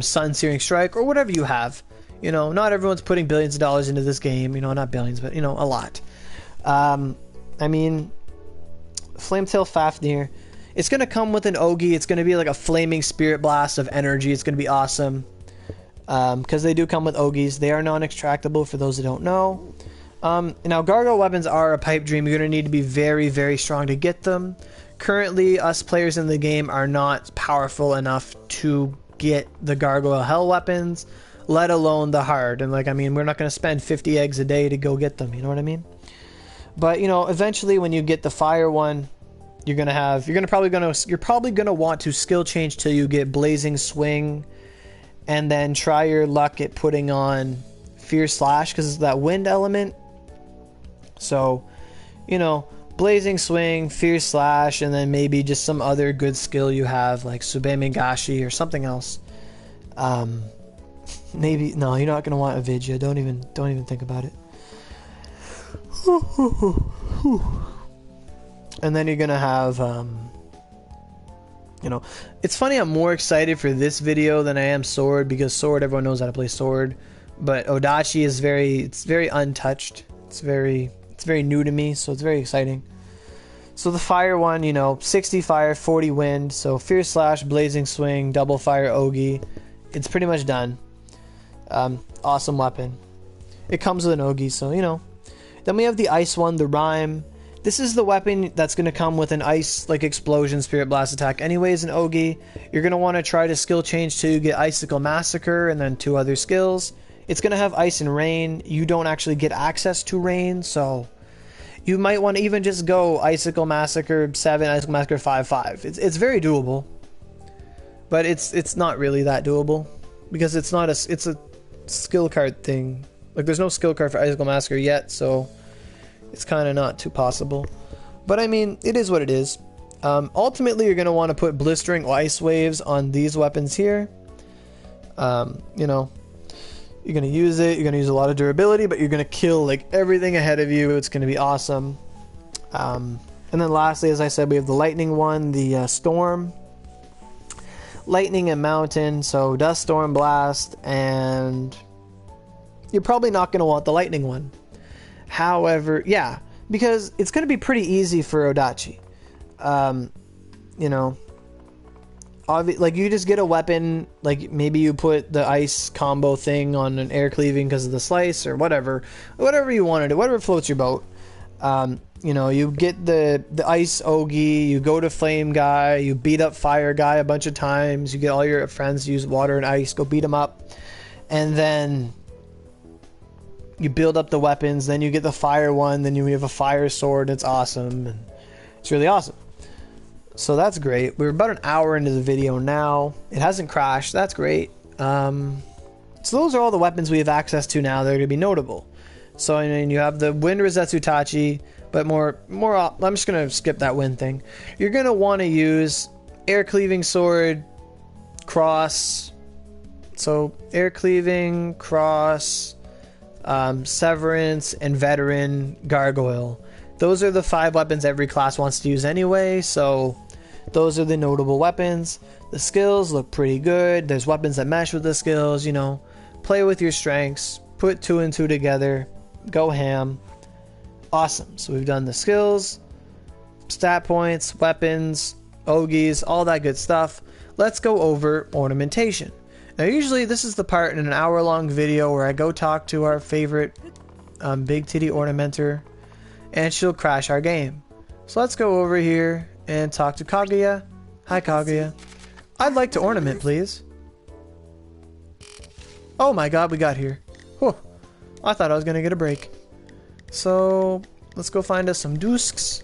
Sun Searing Strike, or whatever you have. You know, not everyone's putting billions of dollars into this game. You know, not billions, but, you know, a lot. I mean, Flametail Fafnir. It's going to come with an Ogi. It's going to be like a flaming spirit blast of energy. It's going to be awesome. Because they do come with Ogis. They are non-extractable for those that don't know. Now, Gargoyle weapons are a pipe dream. You're going to need to be very, very strong to get them. Currently, us players in the game are not powerful enough to get the Gargoyle Hell weapons, let alone the hard. And, like, I mean, we're not going to spend 50 eggs a day to go get them. You know what I mean? But, you know, eventually when you get the fire one, you're probably gonna want to skill change till you get Blazing Swing, and then try your luck at putting on Fierce Slash because it's that wind element. So, you know, Blazing Swing, Fierce Slash, and then maybe just some other good skill you have, like Subeme Gashi or something else. Maybe no, you're not gonna want Avidya. Don't even think about it. And then you're gonna have, you know, it's funny. I'm more excited for this video than I am Sword, because Sword, everyone knows how to play Sword, but Oodachi is very untouched. It's very new to me, so it's very exciting. So the fire one, you know, 60 fire, 40 wind. So Fierce Slash, Blazing Swing, double fire Ogi. It's pretty much done. Awesome weapon. It comes with an Ogi, so you know. Then we have the ice one, the Rhyme. This is the weapon that's going to come with an ice, like, explosion, spirit blast attack. Anyways, an Ogi. You're going to want to try to skill change to get Icicle Massacre and then 2 other skills. It's going to have ice and rain. You don't actually get access to rain, so you might want to even just go Icicle Massacre 7, Icicle Massacre 5. It's very doable, but it's not really that doable because it's a skill card thing. Like, there's no skill card for Icicle Massacre yet, so it's kind of not too possible. But I mean, it is what it is. Ultimately, you're going to want to put Blistering Ice Waves on these weapons here. You know, you're going to use it. You're going to use a lot of durability, but you're going to kill, like, everything ahead of you. It's going to be awesome. And then lastly, as I said, we have the Lightning one, the Storm. Lightning and Mountain, so Dust Storm Blast, and you're probably not going to want the Lightning one. However, yeah, because it's going to be pretty easy for Oodachi. You know, like, you just get a weapon, like maybe you put the ice combo thing on an air cleaving because of the slice or whatever you want to do, whatever floats your boat. You know, you get the ice Ogi, you go to flame guy, you beat up fire guy a bunch of times, you get all your friends to use water and ice, go beat them up, and then you build up the weapons, then you get the fire one, then you have a fire sword, and it's awesome, and it's really awesome. So that's great. We're about an hour into the video now. It hasn't crashed. That's great. So those are all the weapons we have access to now that are going to be notable. So, I mean, you have the Wind Rosetsu Tachi, but more. I'm just going to skip that wind thing. You're going to want to use Air Cleaving Sword, Cross. So Air Cleaving, Cross, Severance, and Veteran Gargoyle. Those are the 5 weapons every class wants to use anyway, so those are the notable weapons. The skills look pretty good. There's weapons that mesh with the skills, you know. Play with your strengths, put 2 and 2 together, go ham. Awesome. So we've done the skills, stat points, weapons, Ogis, all that good stuff. Let's go over ornamentation. Now, usually this is the part in an hour-long video where I go talk to our favorite big titty ornamenter, and she'll crash our game. So let's go over here and talk to Kaguya. Hi, Kaguya. I'd like to ornament, please. Oh my god, we got here. Whew. I thought I was going to get a break. So let's go find us some dusks.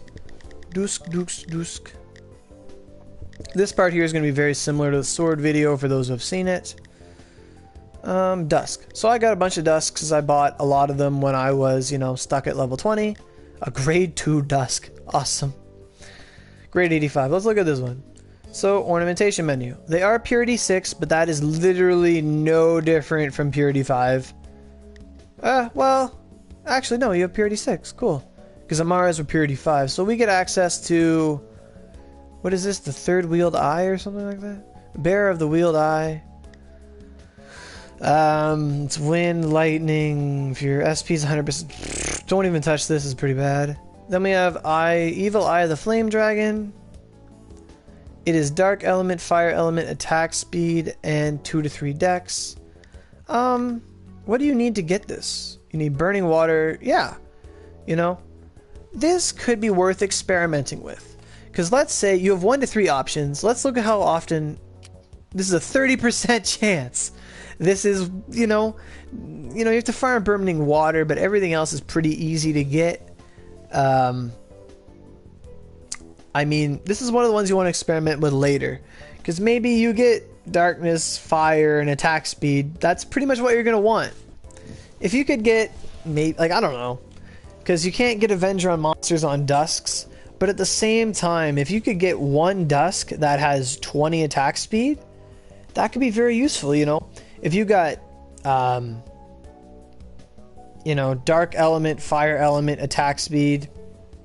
Dusk. This part here is going to be very similar to the sword video for those who have seen it. Dusk. So I got a bunch of dusks because I bought a lot of them when I was, you know, stuck at level 20. A grade 2 dusk. Awesome. Grade 85. Let's look at this one. So, ornamentation menu. They are purity 6, but that is literally no different from purity 5. Well, actually no, you have purity 6. Cool. Because Amara's were purity 5. So we get access to... What is this? The third wheeled eye or something like that? Bearer of the wheeled eye. It's wind, lightning. If your SP is 100%... Don't even touch this, it's pretty bad. Then we have Evil Eye of the Flame Dragon. It is dark element, fire element, attack speed, and 2 to 3 dex. What do you need to get this? You need burning water. Yeah, you know, this could be worth experimenting with. Because let's say you have 1 to 3 options. Let's look at how often. This is a 30% chance. This is, you have to fire burning water, but everything else is pretty easy to get. I mean, this is one of the ones you want to experiment with later. Because maybe you get darkness, fire, and attack speed. That's pretty much what you're going to want. If you could get, maybe, like, I don't know. Because you can't get Avenger on monsters on dusks. But at the same time, if you could get 1 dusk that has 20 attack speed, that could be very useful, you know. If you got, dark element, fire element, attack speed,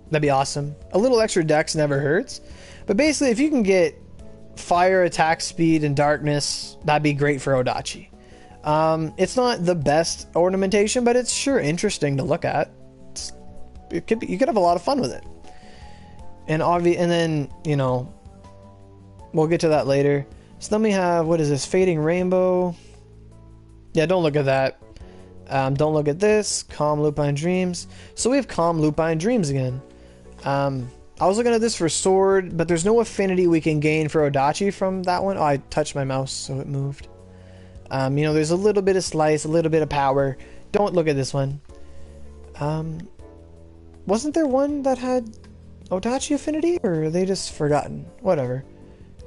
that'd be awesome. A little extra dex never hurts. But basically, if you can get fire, attack speed, and darkness, that'd be great for Oodachi. It's not the best ornamentation, but it's sure interesting to look at. You could have a lot of fun with it. And then, we'll get to that later. So then we have, what is this? Fading Rainbow. Yeah, don't look at that. Don't look at this. Calm Lupine Dreams. So we have Calm Lupine Dreams again. I was looking at this for sword, but there's no affinity we can gain for Oodachi from that one. Oh, I touched my mouse, so it moved. There's a little bit of slice, a little bit of power. Don't look at this one. Wasn't there one that had Oodachi affinity, or are they just forgotten? Whatever.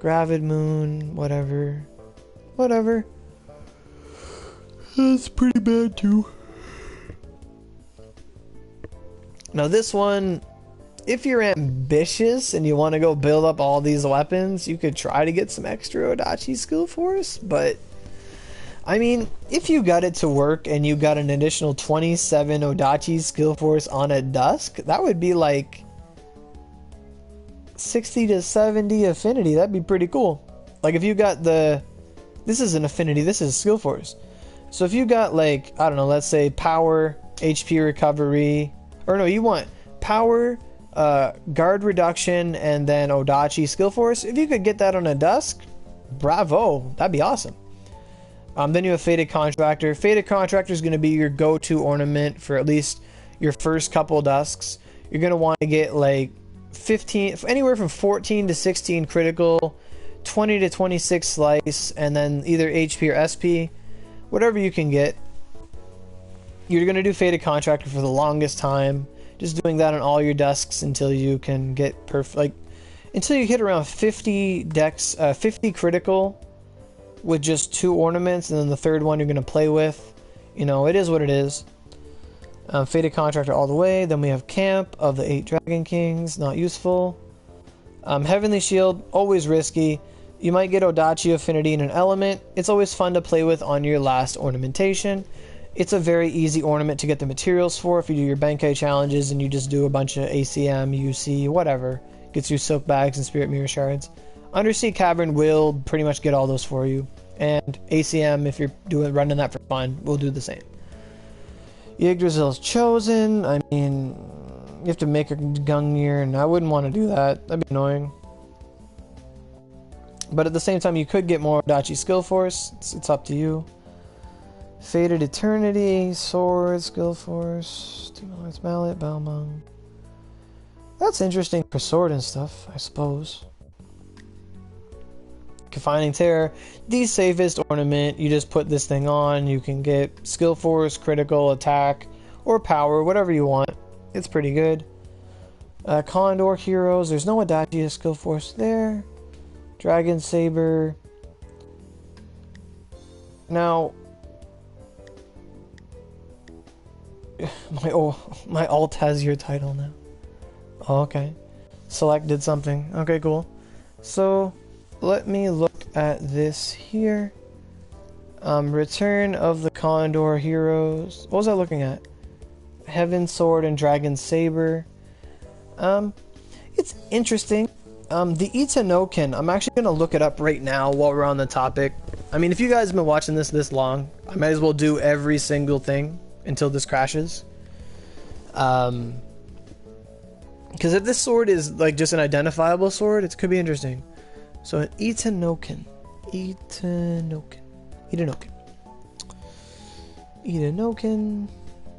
Gravid Moon, whatever. That's pretty bad too. Now this one, if you're ambitious and you want to go build up all these weapons, you could try to get some extra Oodachi skill force, but I mean, if you got it to work and you got an additional 27 Oodachi skill force on a dusk, that would be like 60 to 70 affinity. That'd be pretty cool. Like if you got this is an affinity, this is skill force. So if you got, like, I don't know, let's say power, HP recovery, or no, you want power, guard reduction, and then Oodachi skill force. If you could get that on a dusk, bravo, that'd be awesome. Then you have Faded Contractor. Faded Contractor is going to be your go-to ornament for at least your first couple dusks. You're going to want to get like 15, anywhere from 14 to 16 critical, 20 to 26 slice, and then either HP or SP. Whatever you can get. You're going to do Faded Contractor for the longest time. Just doing that on all your dusks until you can get until you hit around 50 dex, 50 critical with just 2 ornaments, and then the third one you're going to play with. It is what it is. Faded Contractor all the way. Then we have Camp of the 8 Dragon Kings. Not useful. Heavenly Shield, always risky. You might get Oodachi affinity in an element. It's always fun to play with on your last ornamentation. It's a very easy ornament to get the materials for if you do your Benkei challenges and you just do a bunch of ACM, UC, whatever. Gets you silk bags and spirit mirror shards. Undersea Cavern will pretty much get all those for you. And ACM, if you're running that for fun, will do the same. Yggdrasil's Chosen. I mean, you have to make a Gungnir, and I wouldn't want to do that. That'd be annoying. But at the same time, you could get more Oodachi skill force. It's up to you. Faded Eternity, Sword, skill force, Demon Heart's Mallet, Balmung. That's interesting for sword and stuff, I suppose. Confining Terror, the safest ornament. You just put this thing on. You can get skill force, critical, attack, or power, whatever you want. It's pretty good. Condor Heroes. There's no Oodachi skill force there. Dragon Saber. Now, my alt has your title now. Oh, okay. Select did something. Okay, cool. So, let me look at this here. Return of the Condor Heroes. What was I looking at? Heaven Sword and Dragon Saber. It's interesting. The Itanoken, I'm actually going to look it up right now while we're on the topic. I mean, if you guys have been watching this long, I might as well do every single thing until this crashes. Because if this sword is like just an identifiable sword, it could be interesting. So an Itanoken.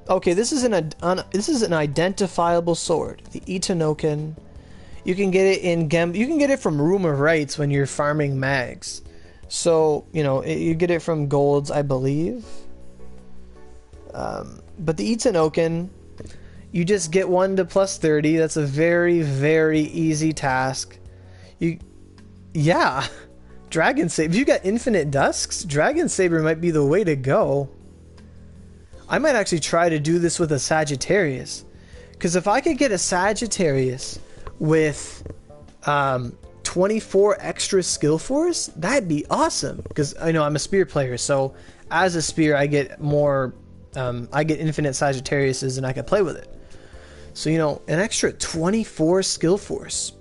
Okay, this is an identifiable sword. The Itanoken. You can get it in you can get it from Room of Rights when you're farming mags. So, you know, you get it from golds, I believe. But the Itanoken, you just get 1 to plus 30. That's a very, very easy task. Yeah. Dragon Saber. If you got infinite dusks, Dragon Saber might be the way to go. I might actually try to do this with a Sagittarius. Because if I could get a Sagittarius with 24 extra skill force, that'd be awesome. Because I know I'm a spear player, so as a spear I get more, I get infinite Sagittariuses and I can play with it. So, you know, an extra 24 skill force.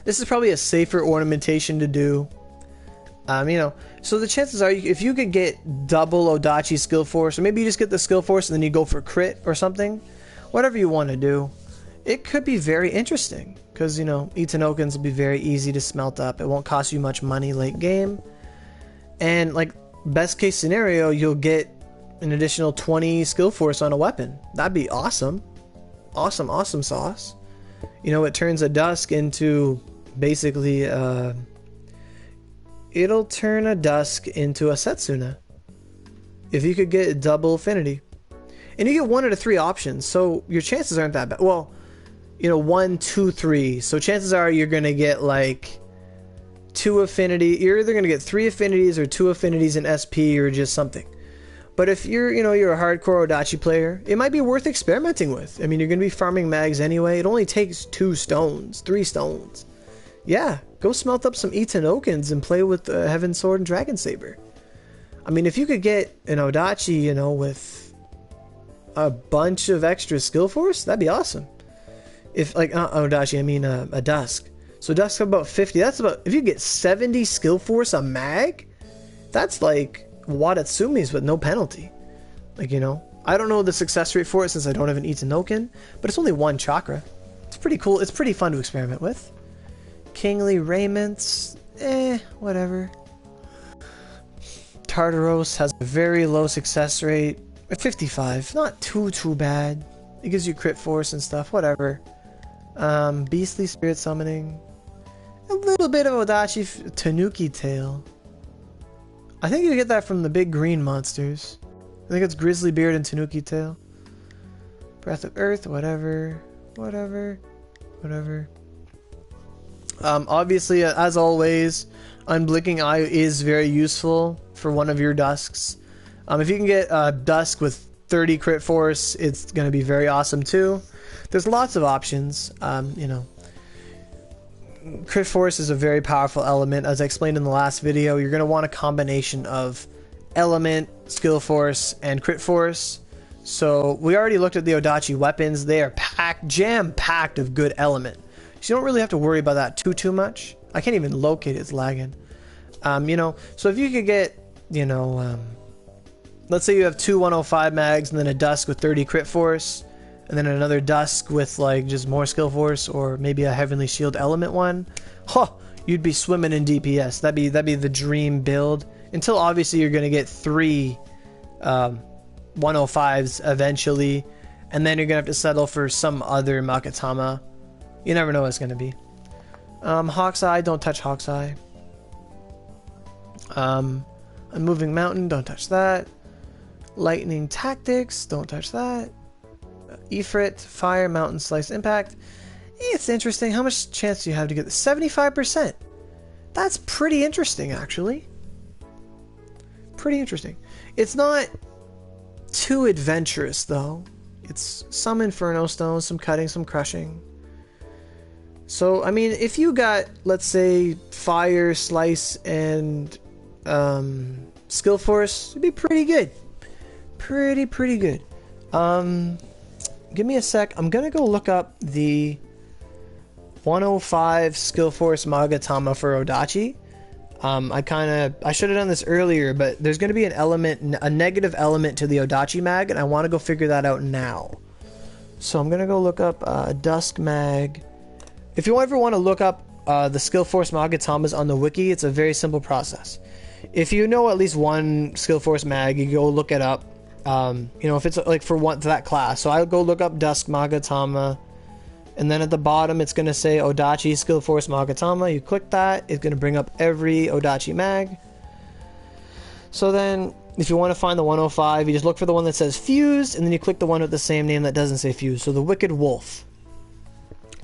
This is probably a safer ornamentation to do. You know, so the chances are, if you could get double Oodachi skill force, or maybe you just get the skill force and then you go for crit or something, whatever you want to do, it could be very interesting. Because, you know, Itanokens will be very easy to smelt up. It won't cost you much money late game. And, like, best case scenario, you'll get an additional 20 skill force on a weapon. That'd be awesome. Awesome, awesome sauce. You know, it turns a Dusk into basically, it'll turn a Dusk into a Setsuna. If you could get double affinity. And you get 1 out of 3 options, so your chances aren't that bad. Well, you know, 1, 2, 3. So chances are you're going to get like 2 affinity. You're either going to get 3 affinities or 2 affinities in SP or just something. But if you're, you know, you're a hardcore Oodachi player, it might be worth experimenting with. I mean, you're going to be farming mags anyway. It only takes 2 stones, 3 stones. Yeah, go smelt up some Itanokens and play with Heaven Sword and Dragon Saber. I mean, if you could get an Oodachi, you know, with a bunch of extra skill force, that'd be awesome. If, like, Oodachi, I mean a Dusk. So Dusk have about 50. That's about, if you get 70 skill force a mag, that's like Watatsumi's with no penalty. Like, you know, I don't know the success rate for it since I don't have an Itanoken, but it's only 1 chakra. It's pretty cool. It's pretty fun to experiment with. Kingly Raiments, whatever. Tartaros has a very low success rate, 55. Not too bad. It gives you crit force and stuff, whatever. Beastly Spirit Summoning. A little bit of Oodachi Tanuki Tail. I think you get that from the big green monsters. I think it's Grizzly Beard and Tanuki Tail. Breath of Earth, whatever. Obviously, as always, Unblinking Eye is very useful for one of your Dusks. If you can get a Dusk with 30 crit force, it's going to be very awesome too. There's lots of options. You know, crit force is a very powerful element. As I explained in the last video, you're going to want a combination of element, skill force, and crit force. So we already looked at the Oodachi weapons. They are jam-packed of good element. So you don't really have to worry about that too much. I can't even locate it, it's lagging. You know, so if you could get, you know, let's say you have 2 105 mags and then a Dusk with 30 crit force, and then another Dusk with like just more skill force, or maybe a Heavenly Shield element one. Huh, you'd be swimming in DPS. That'd be the dream build. Until obviously you're gonna get 3 105s eventually, and then you're gonna have to settle for some other Makatama. You never know what it's gonna be. Hawk's Eye, don't touch Hawk's Eye. Unmoving Mountain, don't touch that. Lightning Tactics, don't touch that. Ifrit, Fire, Mountain, Slice, Impact. It's interesting. How much chance do you have to get this? 75%. That's pretty interesting, actually. Pretty interesting. It's not too adventurous, though. It's some Inferno Stones, some Cutting, some Crushing. So, I mean, if you got, let's say, Fire, Slice, and Skill Force, it'd be pretty good. Pretty good. Give me a sec. I'm gonna go look up the 105 Skill Force Magatama for Oodachi. I should have done this earlier, but there's going to be a negative element to the Oodachi mag, and I want to go figure that out now. So I'm going to go look up Dusk mag. If you ever want to look up the Skill Force Magatamas on the wiki, it's a very simple process. If you know at least one Skill Force mag, you go look it up. You know, if it's like for that class. So I'll go look up Dusk Magatama. And then at the bottom, it's going to say Oodachi Skill Force Magatama. You click that. It's going to bring up every Oodachi mag. So then, if you want to find the 105, you just look for the one that says Fused, and then you click the one with the same name that doesn't say Fused. So the Wicked Wolf.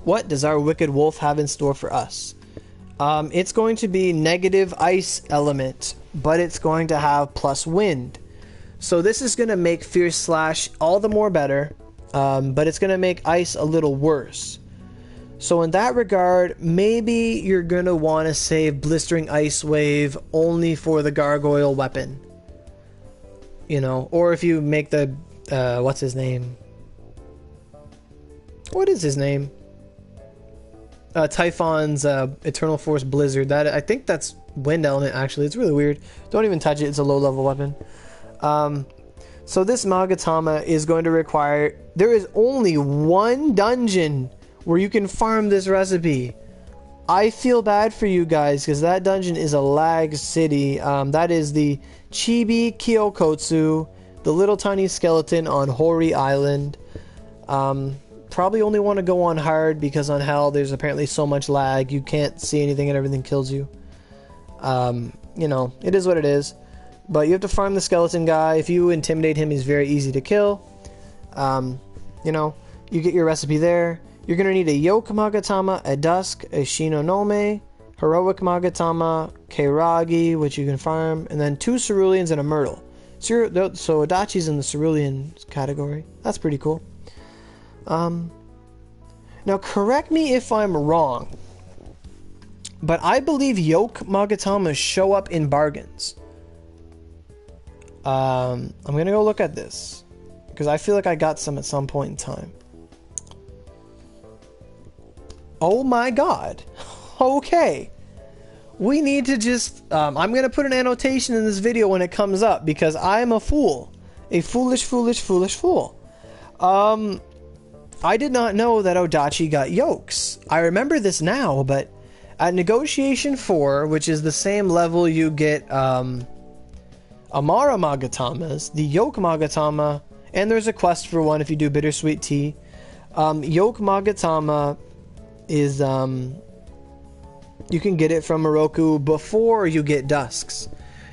What does our Wicked Wolf have in store for us? It's going to be negative ice element, but it's going to have plus wind. So this is going to make Fierce Slash all the more better. But it's going to make ice a little worse. So in that regard, maybe you're going to want to save Blistering Ice Wave only for the Gargoyle weapon. You know, or if you make the, what's his name? What is his name? Typhon's Eternal Force Blizzard. I think that's Wind Element, actually. It's really weird. Don't even touch it. It's a low-level weapon. So this Magatama is going to require... There is only one dungeon where you can farm this recipe. I feel bad for you guys because that dungeon is a lag city. That is the Chibi Kyokotsu, the little tiny skeleton on Hori Island. Probably only want to go on hard because on hell there's apparently so much lag. You can't see anything and everything kills you. You know, it is what it is. But you have to farm the skeleton guy. If you intimidate him, he's very easy to kill. You know, you get your recipe there. You're going to need a Yoke Magatama, a Dusk, a Shinonome, Heroic Magatama, Keiragi, which you can farm, and then 2 Ceruleans and a Myrtle. So Oodachi's in the Cerulean category. That's pretty cool. Now, correct me if I'm wrong, but I believe Yoke Magatamas show up in bargains. I'm going to go look at this because I feel like I got some at some point in time. Oh my god. Okay. We need to just... I'm going to put an annotation in this video when it comes up because I'm a fool. A foolish fool. I did not know that Oodachi got yokes. I remember this now, but at Negotiation 4, which is the same level you get Amara Magatamas, the Yoke Magatama, and there's a quest for one if you do Bittersweet Tea. Yoke Magatama is, you can get it from Moroku before you get Dusks.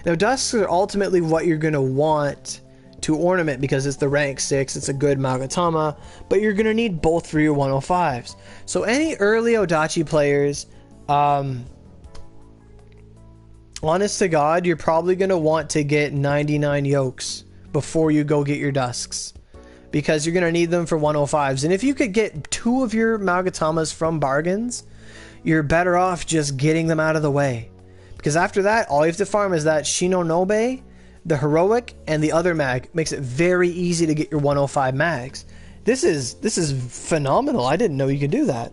Now, Dusks are ultimately what you're going to want to ornament because it's the rank 6, it's a good Magatama, but you're going to need both for your 105s. So any early Oodachi players, honest to God, you're probably going to want to get 99 yokes before you go get your Dusks, because you're going to need them for 105s. And if you could get 2 of your Magatamas from bargains, you're better off just getting them out of the way. Because after that, all you have to farm is that Shinonome, the Heroic, and the other mag. Makes it very easy to get your 105 mags. This is phenomenal. I didn't know you could do that.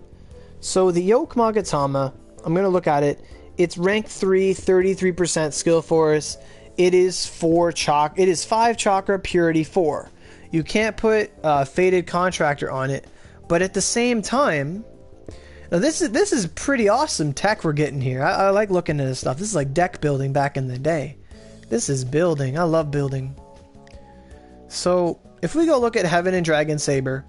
So the Yoke Magatama, I'm going to look at it. It's rank 3, 33% skill force. It is 5 chakra, purity 4. You can't put Fated Contractor on it, but at the same time, now this is pretty awesome tech we're getting here. I like looking at this stuff. This is like deck building back in the day. This is building. I love building. So if we go look at Heaven and Dragon Saber,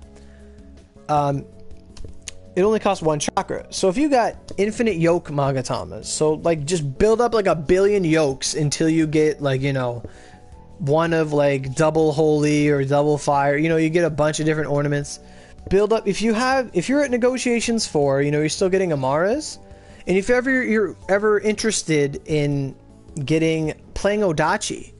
it only costs 1 chakra. So if you got infinite yoke Magatamas, so like just build up like 1 billion yokes until you get like, you know, one of like double holy or double fire. You know, you get a bunch of different ornaments. Build up. If you're at negotiations 4, you know, you're still getting Amaras. And if you're ever interested in playing Oodachi,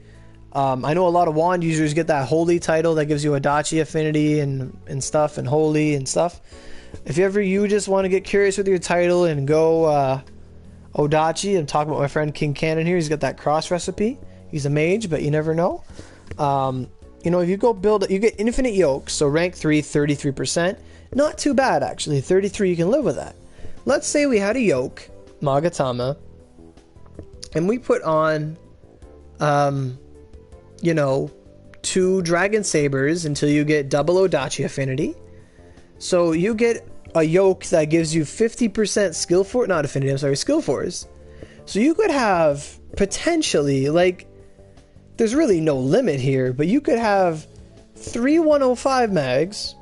I know a lot of wand users get that holy title that gives you Oodachi affinity and stuff, and holy and stuff. If you just want to get curious with your title and go Oodachi, I'm talking about my friend King Cannon here. He's got that cross recipe. He's a mage, but you never know. You know, if you go build, you get infinite yokes. So rank 3, 33%. Not too bad, actually. 33, you can live with that. Let's say we had a yoke, Magatama, and we put on, you know, 2 Dragon Sabers until you get double Oodachi affinity. So you get a yoke that gives you 50% skill force, not affinity, I'm sorry, skill force. So you could have potentially, like, there's really no limit here, but you could have 3 105 mags,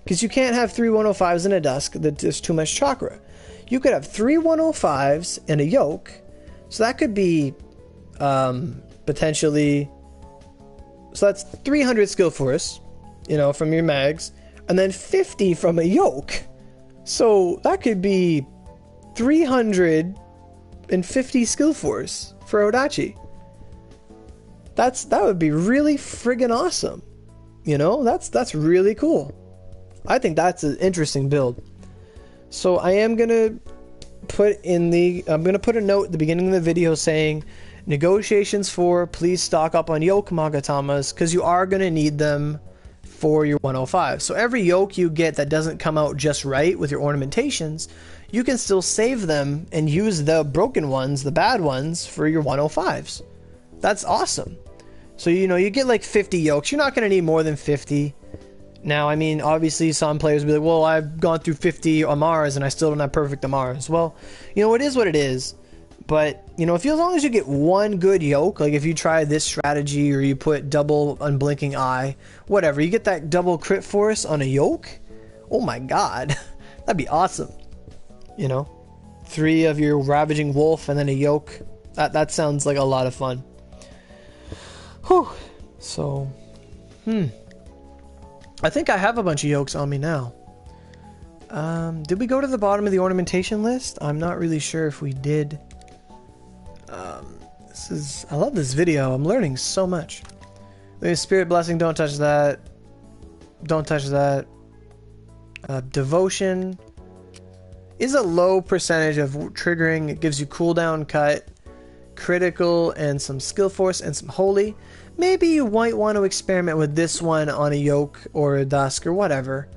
because you can't have 3 105s in a dusk, there's too much chakra. You could have 3 105s in a yoke, so that could be potentially, so that's 300 skill force, you know, from your mags, and then 50 from a yoke. So that could be 350 skill force for Oodachi. That would be really friggin' awesome. You know, that's really cool. I think that's an interesting build. So I am gonna put a note at the beginning of the video saying, negotiations 4, please stock up on yoke Magatamas, because you are gonna need them for your 105. So every yoke you get that doesn't come out just right with your ornamentations, you can still save them and use the broken ones, the bad ones, for your 105s. That's awesome. So, you know, you get like 50 yokes. You're not going to need more than 50. Now, I mean, obviously some players will be like, well, I've gone through 50 Amaras and I still don't have perfect Amaras. Well, you know, it is what it is. But, you know, as long as you get one good yoke, like if you try this strategy or you put double unblinking eye, whatever, you get that double crit force on a yoke. Oh my god. That'd be awesome. You know, 3 of your ravaging wolf and then a yoke. That sounds like a lot of fun. Whew. So, I think I have a bunch of yokes on me now. Did we go to the bottom of the ornamentation list? I'm not really sure if we did. I love this video. I'm learning so much. Spirit Blessing, don't touch that. Don't touch that. Devotion is a low percentage of triggering. It gives you cooldown cut, critical, and some skill force, and some holy. Maybe you might want to experiment with this one on a yoke or a dusk or whatever.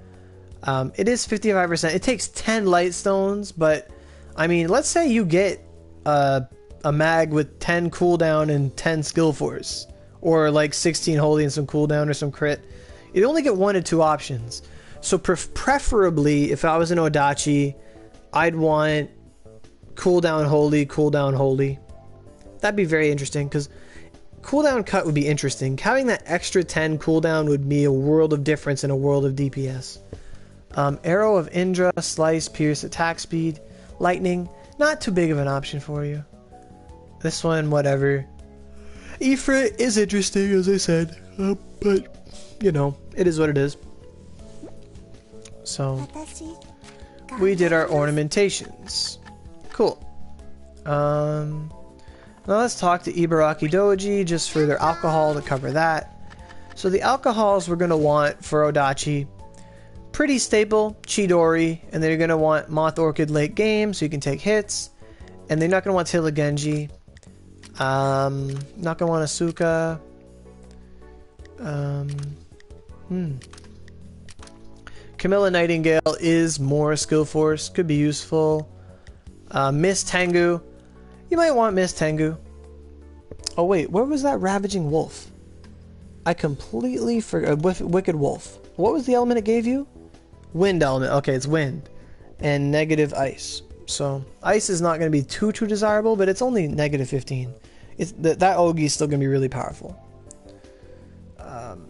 It is 55%. It takes 10 light stones, but I mean, let's say you get a mag with 10 cooldown and 10 skill force, or like 16 holy and some cooldown or some crit. You only get 1 of 2 options. So preferably, if I was in Oodachi, I'd want cooldown holy, cooldown holy. That'd be very interesting, because cooldown cut would be interesting. Having that extra 10 cooldown would be a world of difference in a world of DPS. Arrow of Indra, slice, pierce, attack speed, lightning. Not too big of an option for you. This one, whatever. Ifrit is interesting, as I said, but you know, it is what it is. So we did our ornamentations. Cool. Now let's talk to Ibaraki Doji just for their alcohol to cover that. So the alcohols we're going to want for Oodachi, pretty staple, Chidori, and then you're going to want Moth Orchid late game so you can take hits, and they're not going to want Tilagenji. Not going to want Asuka. Camilla Nightingale is more skill force, could be useful. Miss Tengu. You might want Miss Tengu. Oh wait, where was that Ravaging Wolf? I completely forgot. Wicked Wolf. What was the element it gave you? Wind element. Okay, it's wind. And negative ice. So, ice is not going to be too desirable, but it's only negative 15. That Ogi is still going to be really powerful.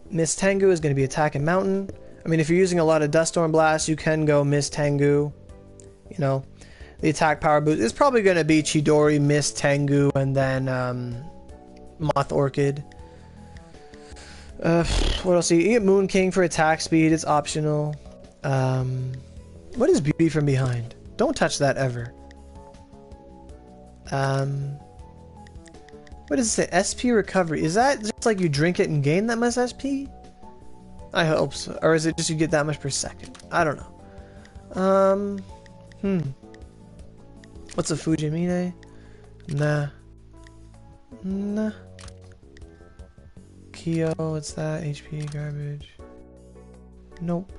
Miss Tengu is going to be attack and mountain. I mean, if you're using a lot of Dust Storm Blast, you can go Miss Tengu. You know, the attack power boost is probably going to be Chidori, Miss Tengu, and then Moth Orchid. What else? You get Moon King for attack speed. It's optional. What is Beauty from Behind? Don't touch that ever. What does it say? SP recovery. Is that just like you drink it and gain that much SP? I hope so. Or is it just you get that much per second? I don't know. What's a Fujimine? Nah. Nah. Kyo, what's that? HP garbage. Nope.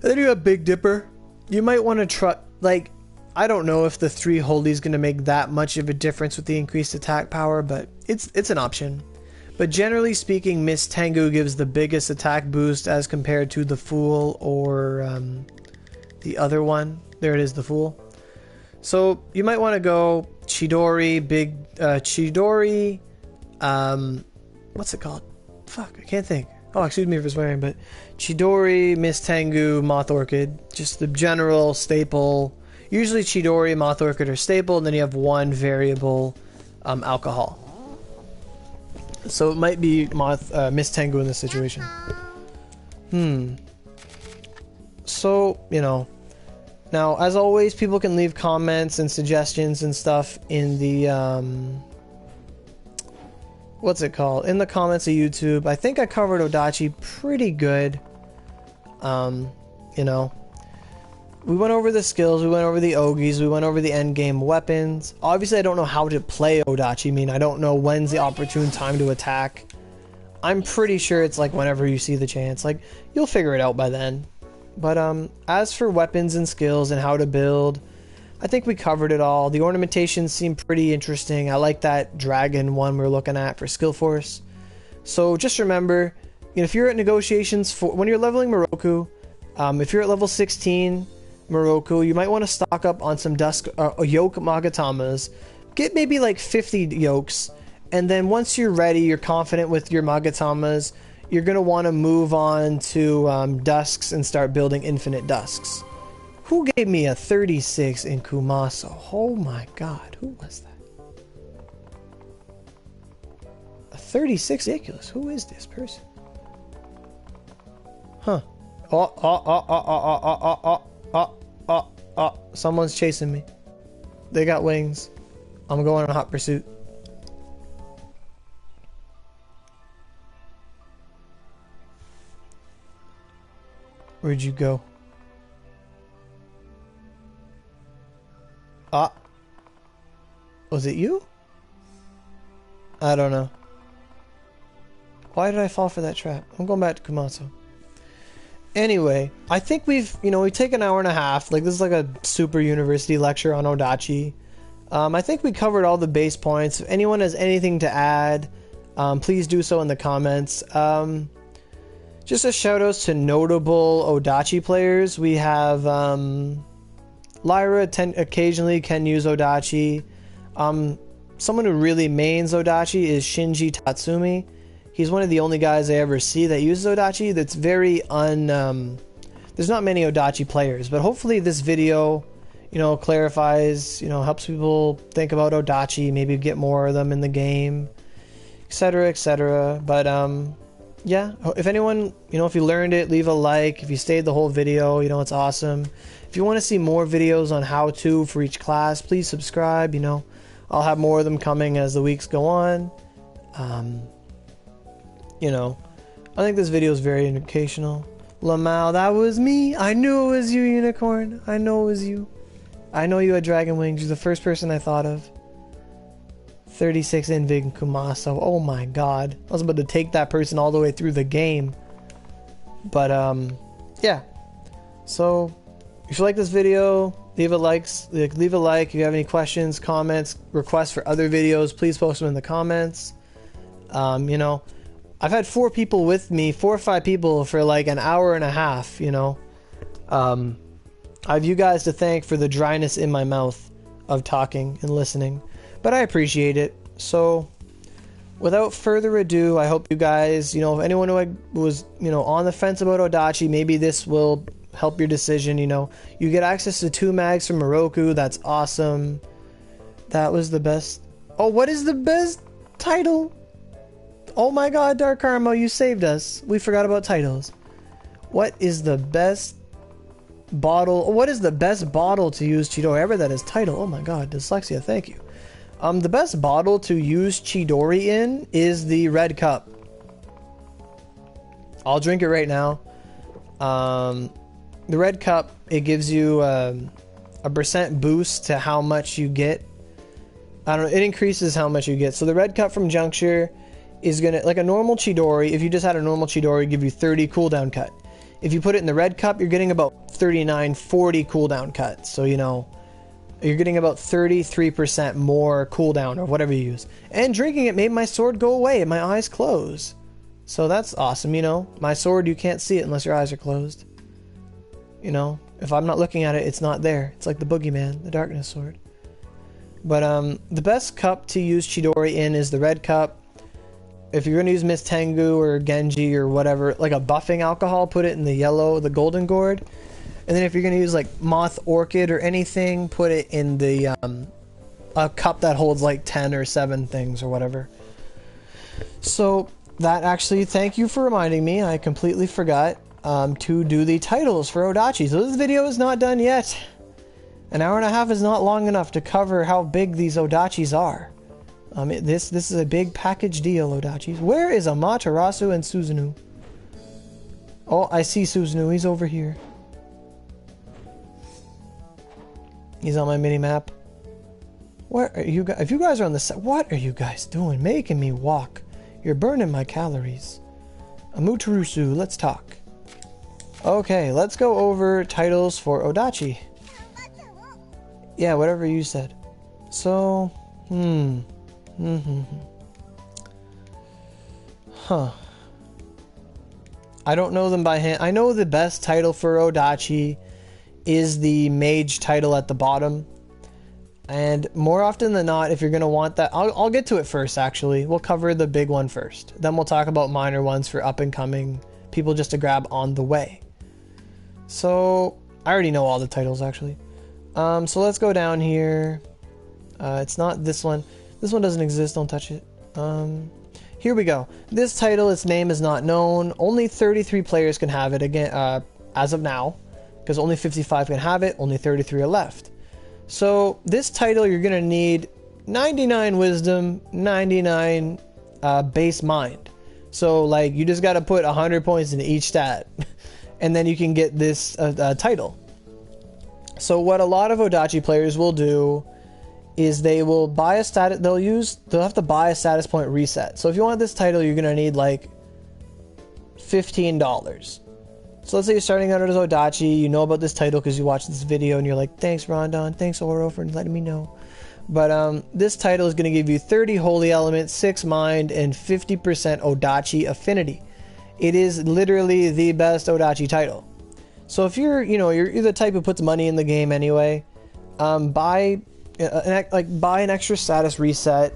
And then you have Big Dipper. You might want to try, like, I don't know if the 3 holy is going to make that much of a difference with the increased attack power, but it's an option. But generally speaking, Miss Tengu gives the biggest attack boost as compared to the Fool or the other one. There it is, the Fool. So you might want to go Chidori, Chidori, what's it called? Fuck, I can't think. Oh, excuse me for swearing, but Chidori, Miss Tengu, Moth Orchid. Just the general staple. Usually Chidori and Moth Orchid are staple, and then you have one variable alcohol. So it might be Miss Tengu in this situation. So, you know. Now, as always, people can leave comments and suggestions and stuff in the, what's it called? In the comments of YouTube. I think I covered Oodachi pretty good. You know. We went over the skills, we went over the Ogis, we went over the endgame weapons. Obviously, I don't know how to play Oodachi. I mean, I don't know when's the opportune time to attack. I'm pretty sure it's like whenever you see the chance. Like, you'll figure it out by then. But as for weapons and skills and how to build, I think we covered it all. The ornamentations seem pretty interesting. I like that dragon one we're looking at for skill force. So just remember, you know, if you're at negotiations for when you're leveling Moroku, if you're at level 16 Moroku, you might want to stock up on some yoke Magatamas. Get maybe like 50 yokes, and then once you're ready, you're confident with your Magatamas, you're going to want to move on to Dusks and start building infinite Dusks. Who gave me a 36 in Kumaso? Oh my god, who was that? A 36? Ridiculous. Who is this person? Huh. Someone's chasing me. They got wings. I'm going on a hot pursuit. Where'd you go? Was it you? I don't know. Why did I fall for that trap? I'm going back to Kumaso. Anyway, I think we've taken an hour and a half. Like, this is like a super university lecture on Oodachi. I think we covered all the base points. If anyone has anything to add, please do so in the comments. Just a shout out to notable Oodachi players. We have Lyra occasionally can use Oodachi. Someone who really mains Oodachi is Shinji Tatsumi. He's one of the only guys I ever see that uses Oodachi. That's very there's not many Oodachi players, but hopefully this video, you know, clarifies, you know, helps people think about Oodachi, maybe get more of them in the game, etc., etc. But yeah, if anyone, you know, if you learned it, leave a like. If you stayed the whole video, you know, it's awesome. If you want to see more videos on how to for each class, please subscribe. You know, I'll have more of them coming as the weeks go on. You know, I think this video is very educational. Lamau, that was me. I knew it was you, Unicorn. I know it was you. I know you had Dragon Wings. You're the first person I thought of. 36 Invig Kumaso. Oh my god. I was about to take that person all the way through the game. But, yeah. So, if you like this video, leave a like. Leave a like. If you have any questions, comments, requests for other videos, please post them in the comments. You know, I've had 4 people with me, 4 or 5 people for like an hour and a half, you know. I have you guys to thank for the dryness in my mouth of talking and listening, but I appreciate it. So, without further ado, I hope you guys, you know, if anyone who was, you know, on the fence about Oodachi, maybe this will help your decision. You know, you get access to 2 mags from Moroku. That's awesome. That was the best. Oh, what is the best title? Oh my god, Dark Karma, you saved us. We forgot about titles. What is the best bottle? What is the best bottle to use Chidori? Ever that is title. Oh my god, dyslexia, thank you. The best bottle to use Chidori in is the red cup. I'll drink it right now. The red cup, it gives you a percent boost to how much you get. I don't know, it increases how much you get. So the red cup from Juncture is gonna, like a normal Chidori, if you just had a normal Chidori, give you 30 cooldown cut. If you put it in the red cup, you're getting about 39, 40 cooldown cut. So, you know, you're getting about 33% more cooldown or whatever you use. And drinking it made my sword go away and my eyes close. So that's awesome, you know. My sword, you can't see it unless your eyes are closed. You know, if I'm not looking at it, it's not there. It's like the boogeyman, the darkness sword. But the best cup to use Chidori in is the red cup. If you're going to use Miss Tengu or Genji or whatever, like a buffing alcohol, put it in the yellow, the golden gourd. And then if you're going to use like Moth Orchid or anything, put it in the a cup that holds like 10 or 7 things or whatever. So that actually, thank you for reminding me. I completely forgot to do the titles for Oodachi. So this video is not done yet. An hour and a half is not long enough to cover how big these Oodachis are. This is a big package deal, Oodachis. Where is Amaterasu and Susanoo? Oh, I see Susanoo. He's over here. He's on my mini map. What are you guys? If you guys are on the set, what are you guys doing? Making me walk. You're burning my calories. Amaterasu, let's talk. Okay, let's go over titles for Oodachi. Yeah, whatever you said. So, Huh. I don't know them by hand. I know the best title for Oodachi is the mage title at the bottom. And more often than not, if you're going to want that, I'll get to it first, actually. We'll cover the big one first. Then we'll talk about minor ones for up and coming people just to grab on the way. So, I already know all the titles, actually. So let's go down here. It's not this one. This one doesn't exist. Don't touch it. Here we go. This title, its name is not known. Only 33 players can have it again, as of now. Because only 55 can have it. Only 33 are left. So this title, you're going to need 99 wisdom, 99 base mind. So like you just got to put 100 points into each stat. And then you can get this title. So what a lot of Oodachi players will do is they will buy a status, they'll have to buy a status point reset. So if you want this title, you're going to need like $15. So let's say you're starting out as Oodachi, you know about this title because you watched this video and you're like, thanks Rondon, thanks Oro for letting me know. But this title is going to give you 30 Holy Elements, 6 Mind, and 50% Oodachi Affinity. It is literally the best Oodachi title. So if you're the type who puts money in the game anyway, buy an extra status reset,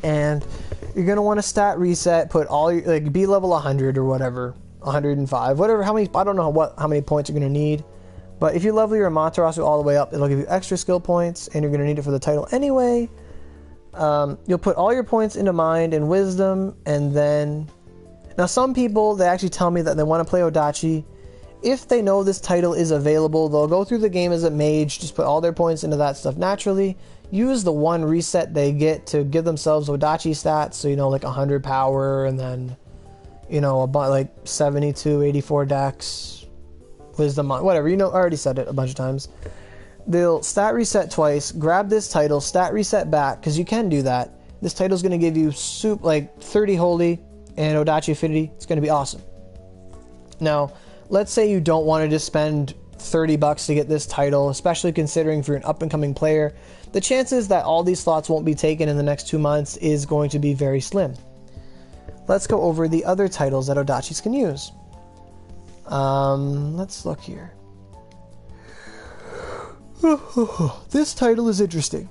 and you're going to want a stat reset, put all your, like, be level 100 or whatever. 105, whatever, how many, how many points you're going to need. But if you level your Amaterasu all the way up, it'll give you extra skill points, and you're going to need it for the title anyway. You'll put all your points into Mind and Wisdom, and then... Now, some people, they actually tell me that they want to play Oodachi. If they know this title is available, they'll go through the game as a mage, just put all their points into that stuff naturally, use the one reset they get to give themselves Oodachi stats, so, like 100 power, and then... about like 72, 84 dex, wisdom, whatever, I already said it a bunch of times. They'll stat reset twice, grab this title, stat reset back, because you can do that. This title is going to give you 30 holy and Oodachi affinity. It's going to be awesome. Now, let's say you don't want to just spend $30 to get this title, especially considering if you're an up-and-coming player, the chances that all these slots won't be taken in the next 2 months is going to be very slim. Let's go over the other titles that Oodachis can use. Let's look here. This title is interesting.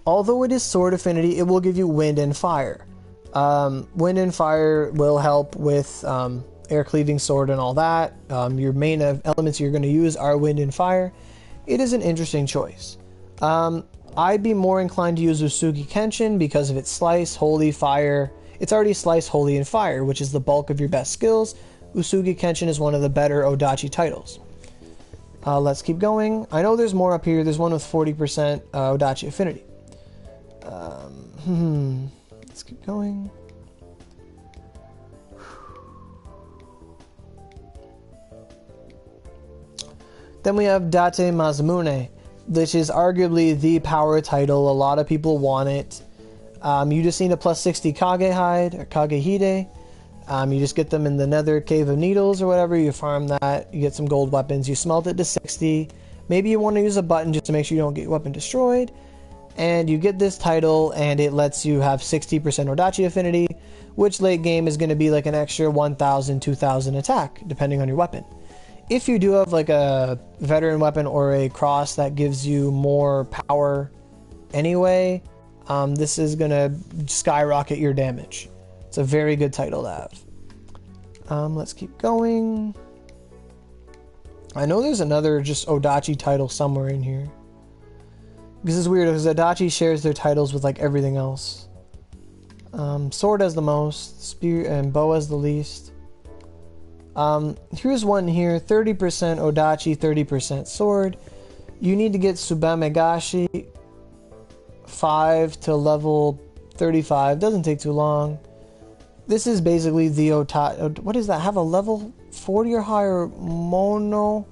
Although it is sword affinity, it will give you wind and fire. Wind and fire will help with air cleaving sword and all that. Your main elements you're going to use are wind and fire. It is an interesting choice. I'd be more inclined to use Usugi Kenshin because of its slice, holy, fire. it's already Slice, Holy, and Fire, which is the bulk of your best skills. Usugi Kenshin is one of the better Oodachi titles. Let's keep going. I know there's more up here. There's one with 40% Oodachi affinity. Let's keep going. Then we have Date Masamune, which is arguably the power title. A lot of people want it. You just need a plus 60 Kage Hide or Kage Hide. You just get them in the Nether Cave of Needles or whatever. You farm that. You get some gold weapons. You smelt it to 60. Maybe you want to use a button just to make sure you don't get your weapon destroyed. And you get this title, and it lets you have 60% Oodachi affinity, which late game is going to be like an extra 1,000, 2,000 attack, depending on your weapon. If you do have like a veteran weapon or a cross that gives you more power anyway, this is going to skyrocket your damage. It's a very good title to have. Let's keep going. I know there's another just Oodachi title somewhere in here. This is weird because Oodachi shares their titles with like everything else. Sword has the most, spear and bow has the least. Here's one here, 30% Oodachi, 30% sword. You need to get Tsubamegashi 5 to level 35. Doesn't take too long. This is basically the what does that have? A level 40 or higher Mono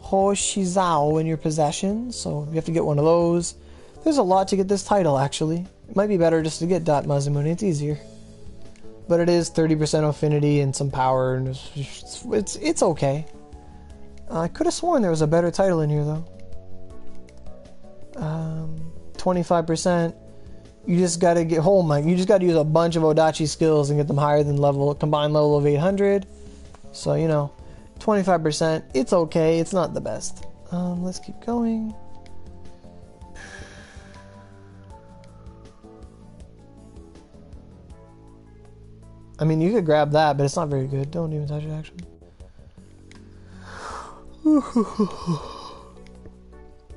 Hoshizao in your possession, so you have to get one of those. There's a lot to get this title, actually. It might be better just to get Date Masamune, it's easier. But it is 30% affinity and some power, and it's okay. I could have sworn there was a better title in here, though. 25%. You just gotta get you just gotta use a bunch of Oodachi skills and get them higher than combined level of 800. So, you know, 25%, it's okay, it's not the best. Let's keep going. I mean, you could grab that, but it's not very good. Don't even touch it, actually.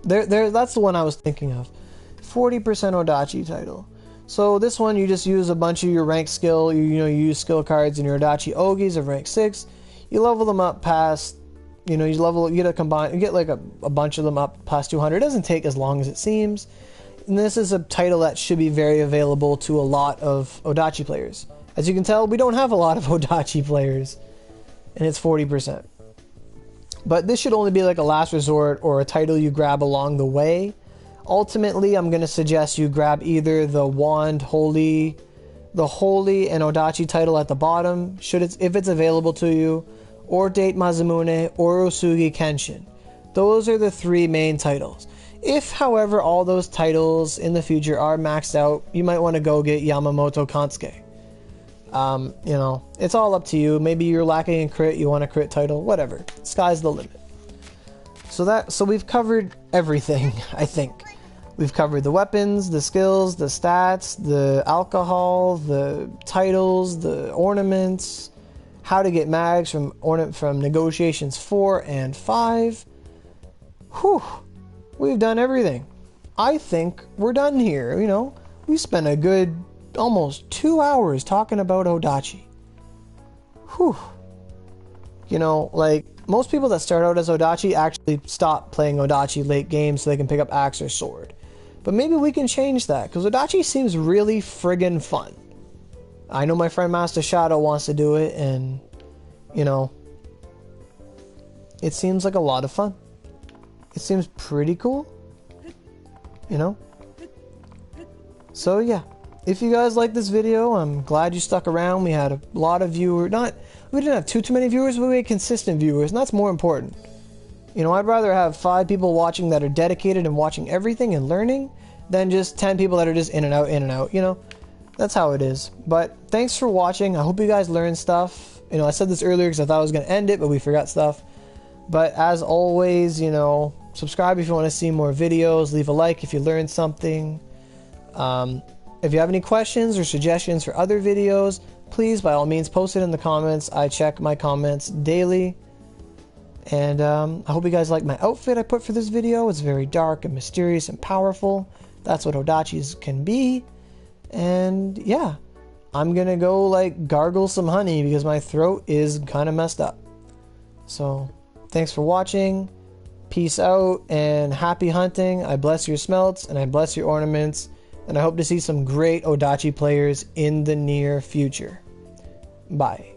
That's the one I was thinking of. 40% Oodachi title. So this one, you just use a bunch of your rank skill. You use skill cards in your Oodachi Ogis of rank 6. You level them up past, you get like a bunch of them up past 200. It doesn't take as long as it seems. And this is a title that should be very available to a lot of Oodachi players. As you can tell, we don't have a lot of Oodachi players, and it's 40%. But this should only be like a last resort or a title you grab along the way. Ultimately, I'm going to suggest you grab either the Holy and Oodachi title at the bottom, if it's available to you, or Date Masamune, or Usugi Kenshin. Those are the 3 main titles. If, however, all those titles in the future are maxed out, you might want to go get Yamamoto Kansuke. It's all up to you. Maybe you're lacking in crit, you want a crit title, whatever. Sky's the limit. So we've covered everything, I think. We've covered the weapons, the skills, the stats, the alcohol, the titles, the ornaments, how to get mags from negotiations 4 and 5. Whew, we've done everything. I think we're done here. We spent a good almost 2 hours talking about Oodachi. Whew. Like most people that start out as Oodachi actually stop playing Oodachi late game so they can pick up axe or sword. But maybe we can change that, because Oodachi seems really friggin' fun. I know my friend Master Shadow wants to do it, and, it seems like a lot of fun. It seems pretty cool, So yeah, if you guys like this video, I'm glad you stuck around. We had a lot of viewers. We didn't have too many viewers, but we had consistent viewers, and that's more important. I'd rather have 5 people watching that are dedicated and watching everything and learning than just 10 people that are just in and out, That's how it is. But thanks for watching. I hope you guys learned stuff. I said this earlier because I thought I was going to end it, but we forgot stuff. But as always, subscribe if you want to see more videos. Leave a like if you learned something. If you have any questions or suggestions for other videos, please, by all means, post it in the comments. I check my comments daily. And I hope you guys like my outfit I put for this video. It's very dark and mysterious and powerful. That's what Oodachis can be. And yeah, I'm gonna go like gargle some honey because my throat is kind of messed up. So thanks for watching. Peace out and happy hunting. I bless your smelts and I bless your ornaments, and I hope to see some great Oodachi players in the near future. Bye.